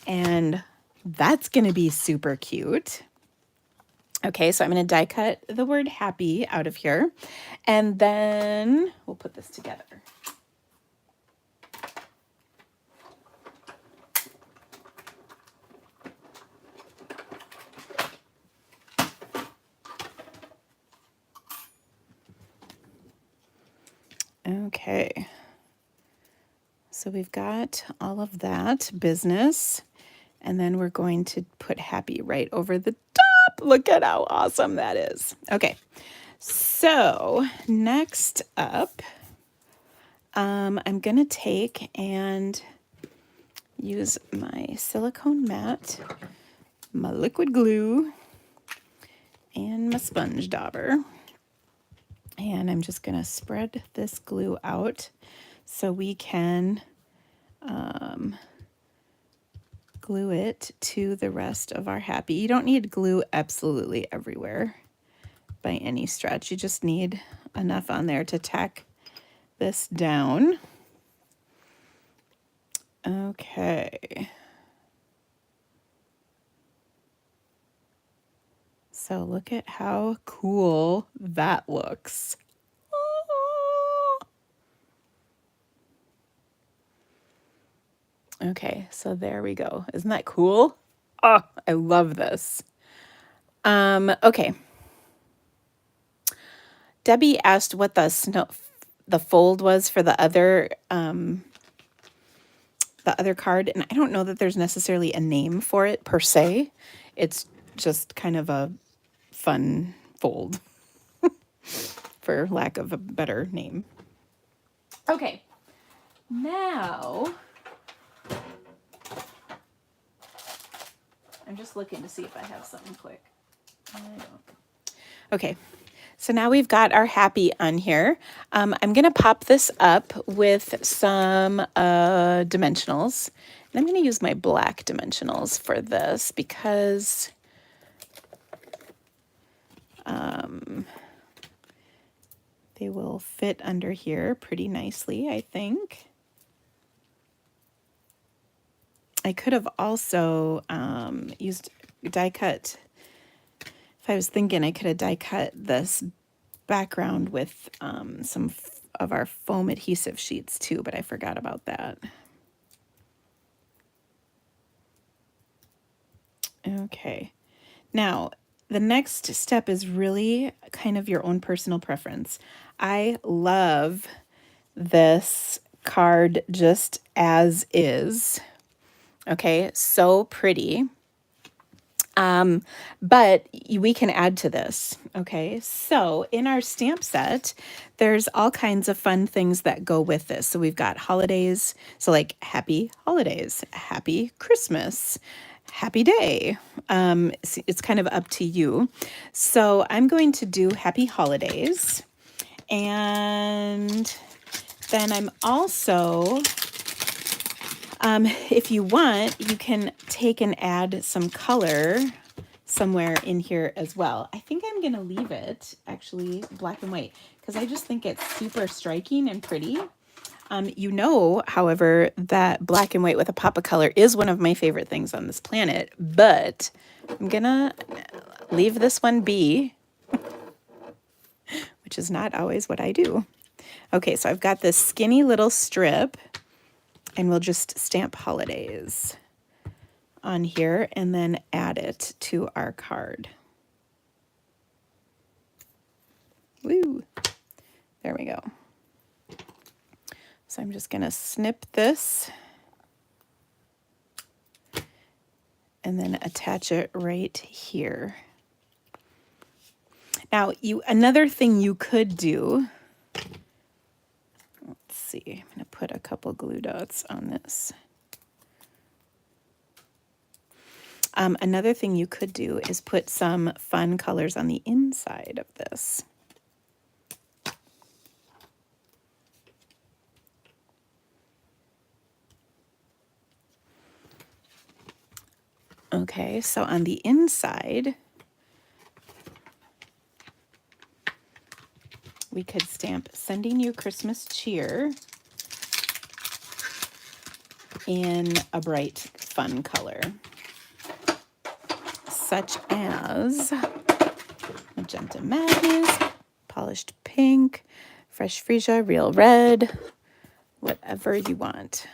And that's going to be super cute. Okay, so I'm going to die cut the word happy out of here, and then we'll put this together. Okay. So we've got all of that business. And then we're going to put happy right over the top. Look at how awesome that is. Okay. So next up, I'm going to take and use my silicone mat, my liquid glue, and my sponge dauber. And I'm just going to spread this glue out so we can glue it to the rest of our happy. You don't need glue absolutely everywhere by any stretch. You just need enough on there to tack this down. Okay. So look at how cool that looks. Okay, so there we go. Isn't that cool? Oh, I love this. Okay. Debbie asked what the fold was for the other card, and I don't know that there's necessarily a name for it per se. It's just kind of a fun fold, for lack of a better name. Okay, now I'm just looking to see if I have something quick. I don't. Okay, so now we've got our happy on here. I'm going to pop this up with some dimensionals. And I'm going to use my black dimensionals for this because they will fit under here pretty nicely, I think. I could have also used die cut. If I was thinking, I could have die cut this background with some of our foam adhesive sheets too, but I forgot about that. Okay. Now, the next step is really kind of your own personal preference. I love this card just as is. Okay, so pretty. But we can add to this. Okay, so in our stamp set, there's all kinds of fun things that go with this. So we've got holidays. So like happy holidays, happy Christmas, happy day. It's kind of up to you. So I'm going to do happy holidays. And then I'm also, if you want, you can take and add some color somewhere in here as well. I think I'm going to leave it actually black and white because I just think it's super striking and pretty. You know, however, that black and white with a pop of color is one of my favorite things on this planet, but I'm going to leave this one be, which is not always what I do. Okay, so I've got this skinny little strip, and we'll just stamp holidays on here and then add it to our card. Woo! There we go. So I'm just going to snip this and then attach it right here. Now, another thing you could do, let's see, I'm going to put a couple glue dots on this. Another thing you could do is put some fun colors on the inside of this. Okay, so on the inside, we could stamp Sending You Christmas Cheer in a bright, fun color, such as Magenta Madness, Polished Pink, Fresh Freesia, Real Red, whatever you want.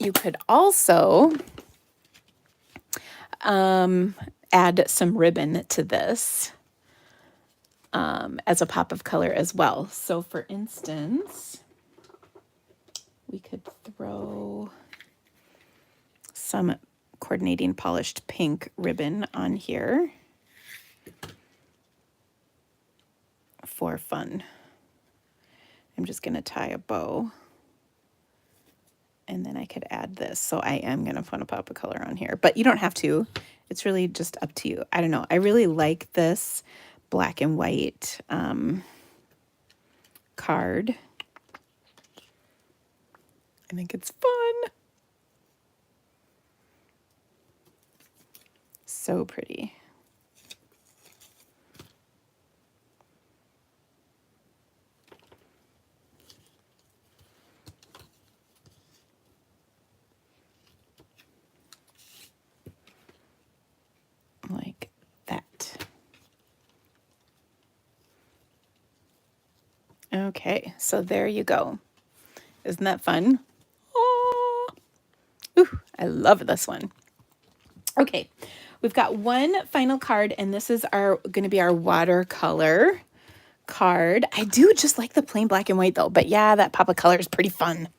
You could also add some ribbon to this as a pop of color as well. So for instance, we could throw some coordinating polished pink ribbon on here for fun. I'm just going to tie a bow. And then I could add this. So I am going to put a pop of color on here. But you don't have to. It's really just up to you. I don't know. I really like this black and white card. I think it's fun. So pretty. Like that. Okay, so there you go. Isn't that fun? Oh, ooh, I love this one. Okay, we've got one final card, and this is going to be our watercolor card. I do just like the plain black and white though, but yeah, that pop of color is pretty fun.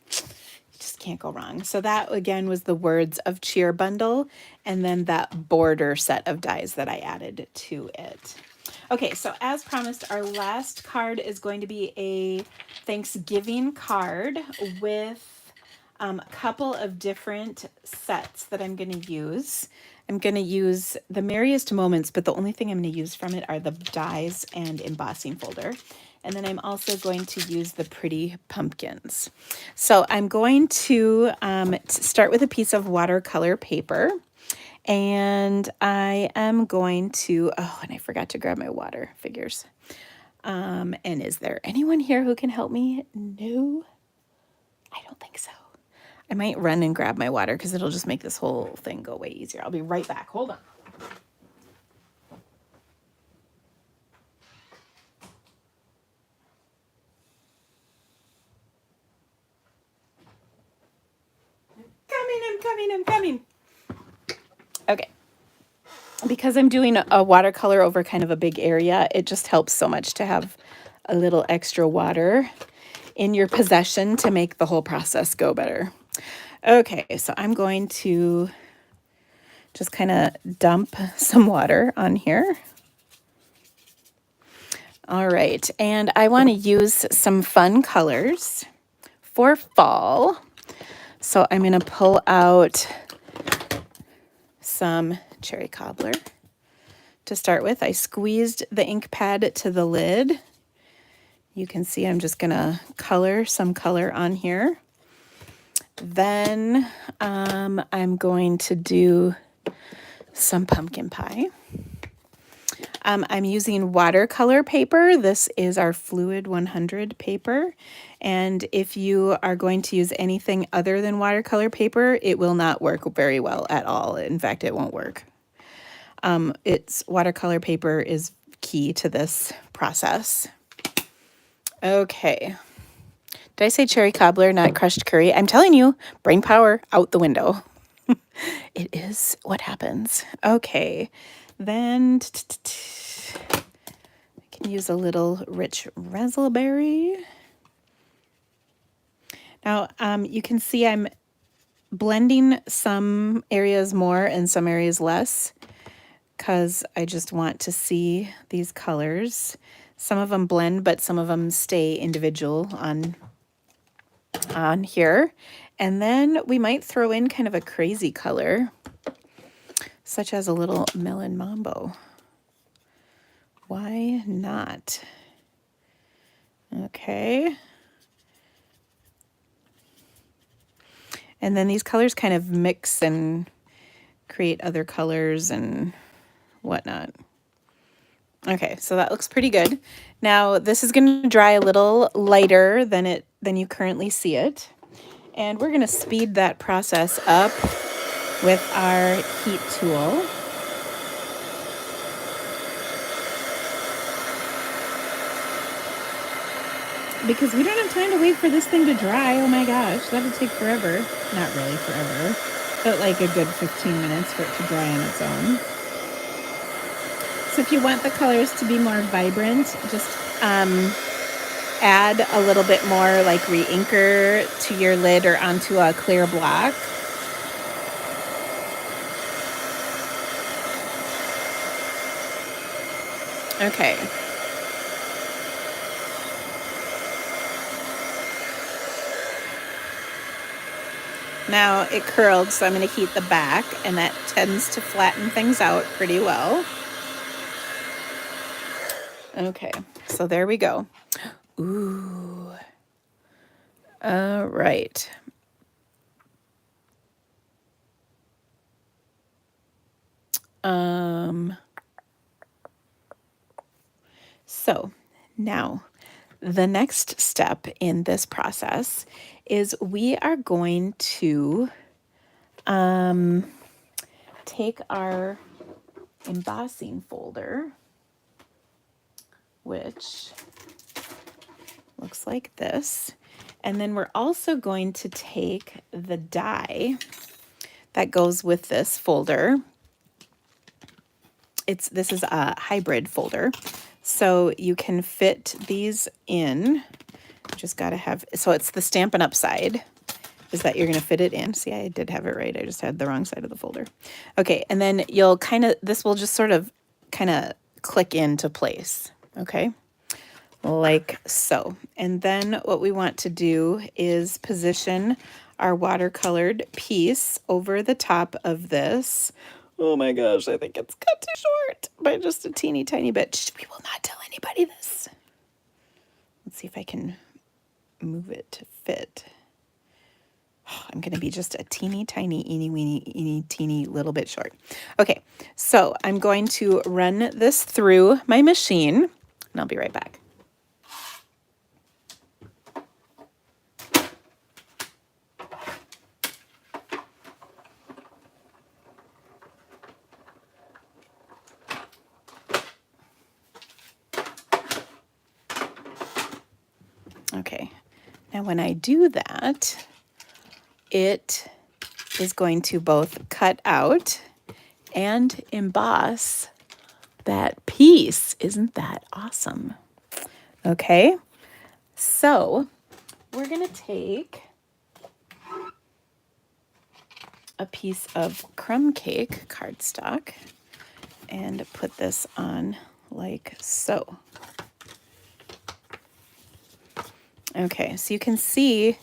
Just can't go wrong. So that again was the Words of Cheer bundle, and then that border set of dies that I added to it. Okay, so as promised, our last card is going to be a Thanksgiving card with a couple of different sets that I'm going to use. I'm going to use the Merriest Moments, but the only thing I'm going to use from it are the dies and embossing folder. And then I'm also going to use the Pretty Pumpkins. So I'm going to start with a piece of watercolor paper. And I am going to, oh, and I forgot to grab my water figures. And is there anyone here who can help me? No, I don't think so. I might run and grab my water because it'll just make this whole thing go way easier. I'll be right back. Hold on. I'm coming. Okay. Because I'm doing a watercolor over kind of a big area, it just helps so much to have a little extra water in your possession to make the whole process go better. Okay, so I'm going to just kind of dump some water on here. All right, and I want to use some fun colors for fall. So I'm going to pull out some cherry cobbler to start with. I squeezed the ink pad to the lid. You can see I'm just going to color some color on here. Then I'm going to do some pumpkin pie. I'm using watercolor paper. This is our Fluid 100 paper. And if you are going to use anything other than watercolor paper, it will not work very well at all. In fact, it won't work. Watercolor paper is key to this process. Okay. Did I say cherry cobbler, not crushed curry? I'm telling you, brain power out the window. It is what happens. Okay. Then I can use a little rich raspberry. Now, you can see I'm blending some areas more and some areas less because I just want to see these colors. Some of them blend, but some of them stay individual on here. And then we might throw in kind of a crazy color, such as a little melon mambo. Why not? Okay. And then these colors kind of mix and create other colors and whatnot. Okay, so that looks pretty good. Now this is going to dry a little lighter than you currently see it. And we're going to speed that process up with our heat tool. Because we don't have time to wait for this thing to dry. Oh my gosh, that'll take forever. Not really forever, but like a good 15 minutes for it to dry on its own. So if you want the colors to be more vibrant, just add a little bit more like re-inker to your lid or onto a clear block. Okay. Now it curled, so I'm going to heat the back, and that tends to flatten things out pretty well. Okay, so there we go. Ooh. All right. So now the next step in this process is we are going to take our embossing folder, which looks like this, and then we're also going to take the die that goes with this folder. This is a hybrid folder, so you can fit these in. Just got to have, so it's the Stampin' Up! Side is that you're going to fit it in. See, I did have it right. I just had the wrong side of the folder. Okay, and then you'll this will just sort of kind of click into place, okay? Like so. And then what we want to do is position our watercolored piece over the top of this. Oh my gosh, I think it's cut too short by just a teeny tiny bit. Shh, we will not tell anybody this. Let's see if I can move it to fit. I'm going to be just a teeny tiny, eeny teeny little bit short. Okay, so I'm going to run this through my machine, and I'll be right back. Okay, now when I do that, it is going to both cut out and emboss that piece. Isn't that awesome? Okay, so we're going to take a piece of crumb cake cardstock and put this on like so. Okay, so you can see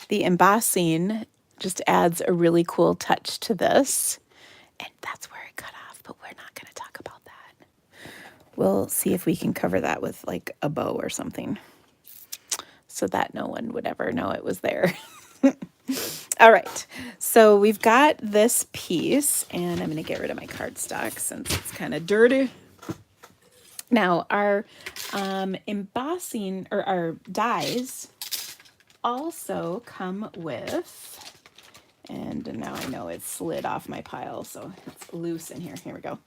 the embossing just adds a really cool touch to this. And that's where it cut off, but we're not going to talk about that. We'll see if we can cover that with like a bow or something so that no one would ever know it was there. All right, so we've got this piece, and I'm going to get rid of my cardstock since it's kind of dirty. Now, our embossing, or our dies, also come with, and now I know it's slid off my pile, so it's loose in here. Here we go.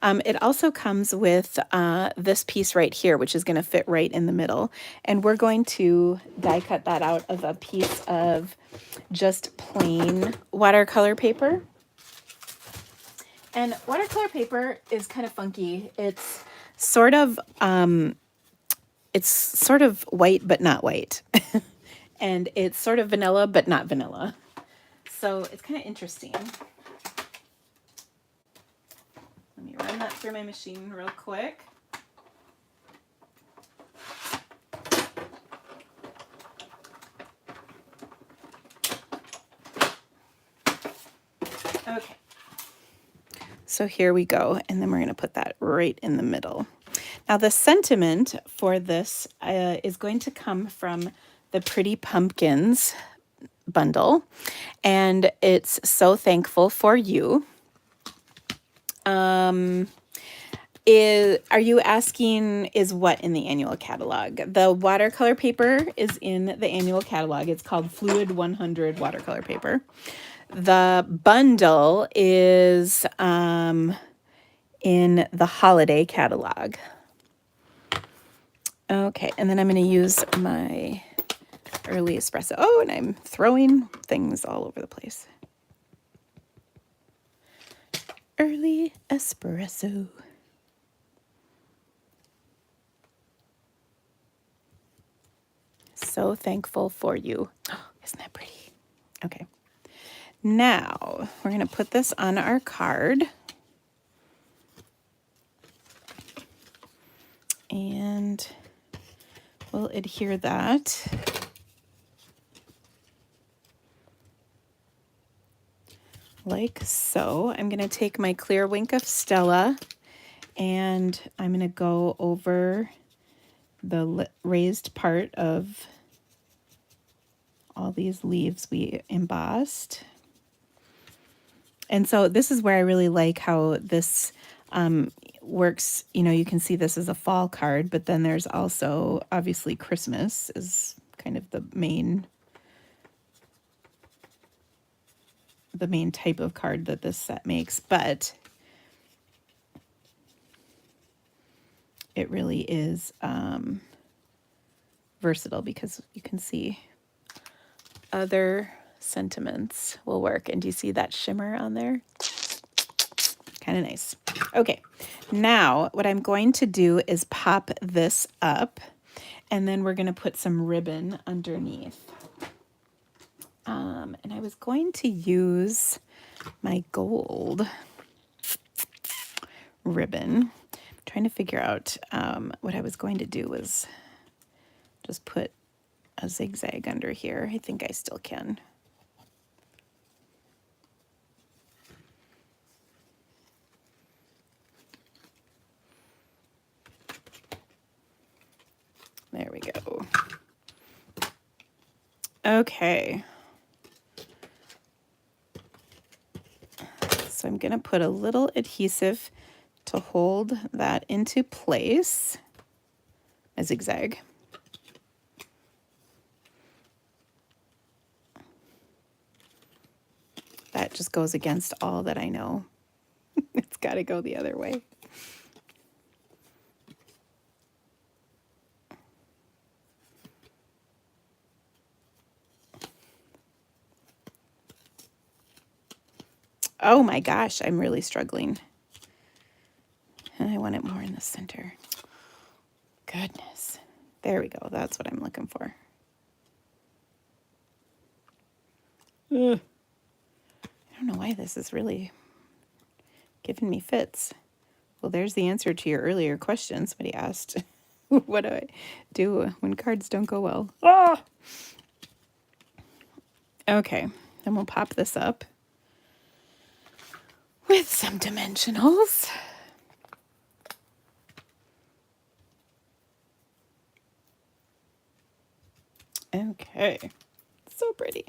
It also comes with this piece right here, which is going to fit right in the middle. And we're going to die cut that out of a piece of just plain watercolor paper. And watercolor paper is kind of funky. It's sort of white, but not white. And it's sort of vanilla, but not vanilla. So it's kind of interesting. Let me run that through my machine real quick. Okay. So here we go. And then we're going to put that right in the middle. Now the sentiment for this is going to come from the Pretty Pumpkins bundle, and it's so thankful for you. Are you asking is what in the annual catalog? The watercolor paper is in the annual catalog. It's called Fluid 100 watercolor paper. The bundle is in the holiday catalog. Okay, and then I'm going to use my early espresso. Oh, and I'm throwing things all over the place. Early espresso. so thankful for you. Isn't that pretty? Okay. Now, we're going to put this on our card. And we'll adhere that. Like so. I'm going to take my clear wink of Stella and I'm going to go over the raised part of all these leaves we embossed. And so this is where I really like how this works. You know, you can see this is a fall card, but then there's also obviously Christmas is kind of the main type of card that this set makes, but it really is versatile because you can see other sentiments will work. And do you see that shimmer on there? Kind of nice. Okay, now what I'm going to do is pop this up and then we're going to put some ribbon underneath. And I was going to use my gold ribbon. I'm trying to figure out what I was going to do was just put a zigzag under here. I think I still can. There we go. Okay. So I'm going to put a little adhesive to hold that into place, a zigzag. That just goes against all that I know. It's got to go the other way. Oh my gosh, I'm really struggling. And I want it more in the center. Goodness. There we go. That's what I'm looking for. Ugh. I don't know why this is really giving me fits. Well, there's the answer to your earlier question. Somebody asked, what do I do when cards don't go well? Ah! Okay, then we'll pop this up with some dimensionals. Okay, so pretty.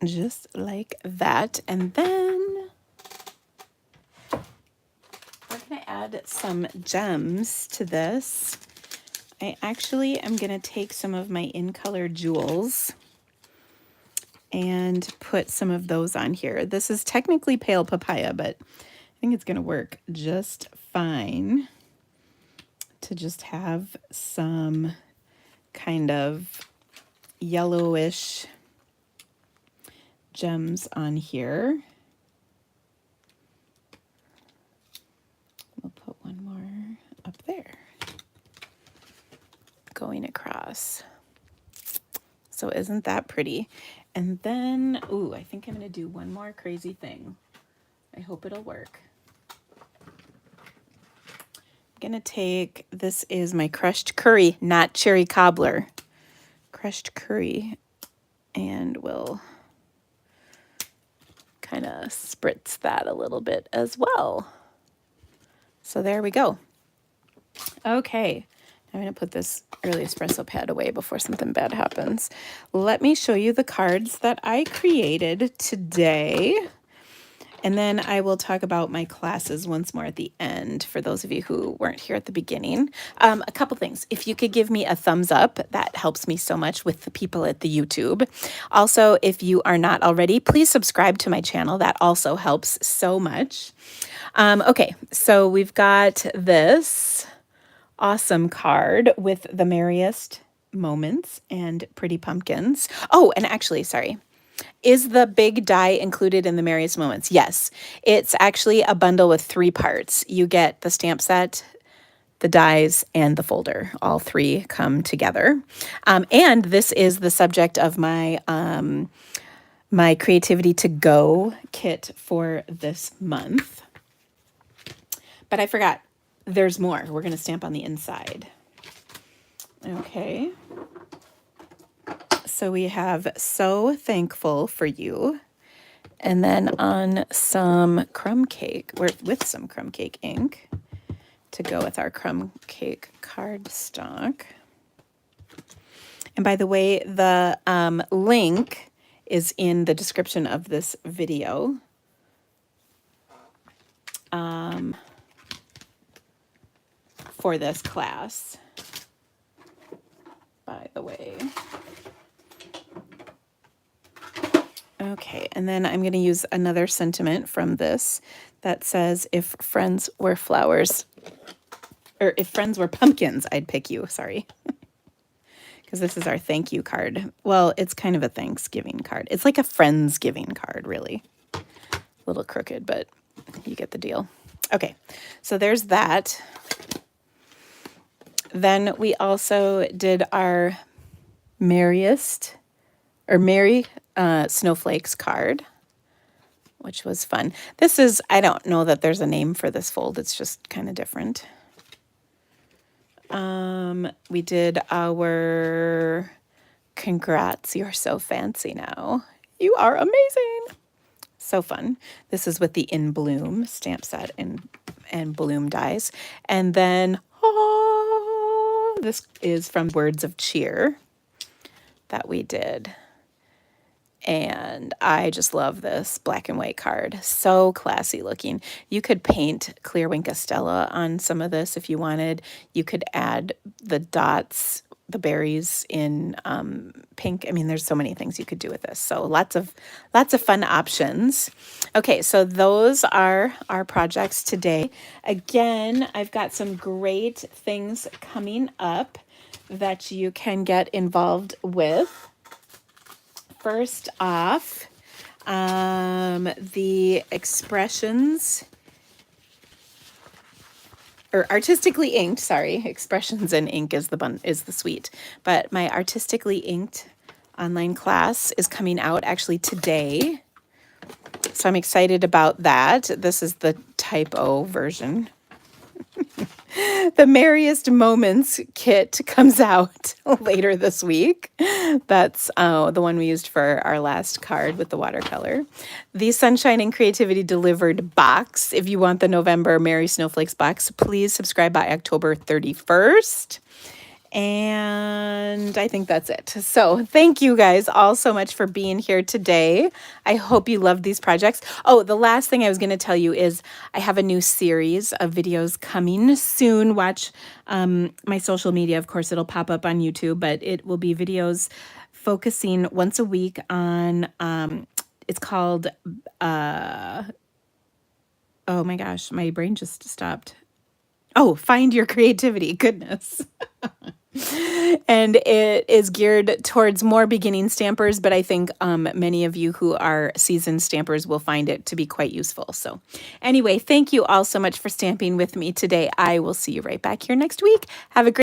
Just like that. And then we're going to add some gems to this. I actually am going to take some of my in color jewels and put some of those on here. This is technically pale papaya, but I think it's going to work just fine to just have some kind of yellowish gems on here. We'll put one more up there going across. So isn't that pretty? And then, ooh, I think I'm going to do one more crazy thing. I hope it'll work. I'm going to take, this is my crushed curry, not cherry cobbler. Crushed curry. And we'll kind of spritz that a little bit as well. So there we go. Okay, I'm going to put this early espresso pad away before something bad happens. Let me show you the cards that I created today. And then I will talk about my classes once more at the end for those of you who weren't here at the beginning. A couple things. If you could give me a thumbs up, that helps me so much with the people at the YouTube. Also, if you are not already, please subscribe to my channel. That also helps so much. Okay, so we've got this awesome card with the Merriest moments and pretty pumpkins. Oh, and actually, sorry. Is the big die included in the Merriest Moments? Yes. It's actually a bundle with 3 parts. You get the stamp set, the dies, and the folder. All 3 come together. And this is the subject of my my Creativity to Go kit for this month. But I forgot, there's more. We're going to stamp on the inside. Okay. So we have So Thankful for You. And then on some crumb cake, with some crumb cake ink to go with our crumb cake cardstock. And by the way, the link is in the description of this video. For this class, by the way. Okay, and then I'm going to use another sentiment from this that says, if friends were flowers, or if friends were pumpkins, I'd pick you. Sorry. Because this is our thank you card. Well, it's kind of a Thanksgiving card. It's like a Friendsgiving card, really. A little crooked, but you get the deal. Okay, so there's that. Then we also did our Merriest, or Merry Snowflakes card, which was fun. This is, I don't know that there's a name for this fold. It's just kind of different. We did our Congrats, You're So Fancy Now. You are amazing. So fun. This is with the In Bloom stamp set and bloom dies. And then, this is from Words of Cheer that we did. And I just love this black and white card. So classy looking. You could paint Clear Wink Estella on some of this if you wanted. You could add the dots, the berries in pink. I mean, there's so many things you could do with this. So lots of fun options. Okay, so those are our projects today. Again, I've got some great things coming up that you can get involved with. First off, the Expressions, or Artistically Inked, sorry, Expressions in Ink is the suite, but my Artistically Inked online class is coming out actually today. So I'm excited about that. This is the Type O version. The Merriest Moments kit comes out later this week. That's the one we used for our last card with the watercolor. The Sunshine and Creativity Delivered box. If you want the November Merry Snowflakes box, please subscribe by October 31st. And I think that's it. So thank you guys all so much for being here today. I hope you love these projects. Oh, the last thing I was going to tell you is I have a new series of videos coming soon. Watch my social media. Of course, it'll pop up on YouTube, but it will be videos focusing once a week on, it's called, oh my gosh, my brain just stopped. Oh, Find Your Creativity. Goodness. And it is geared towards more beginning stampers, but I think many of you who are seasoned stampers will find it to be quite useful. So anyway, thank you all so much for stamping with me today. I will see you right back here next week. Have a great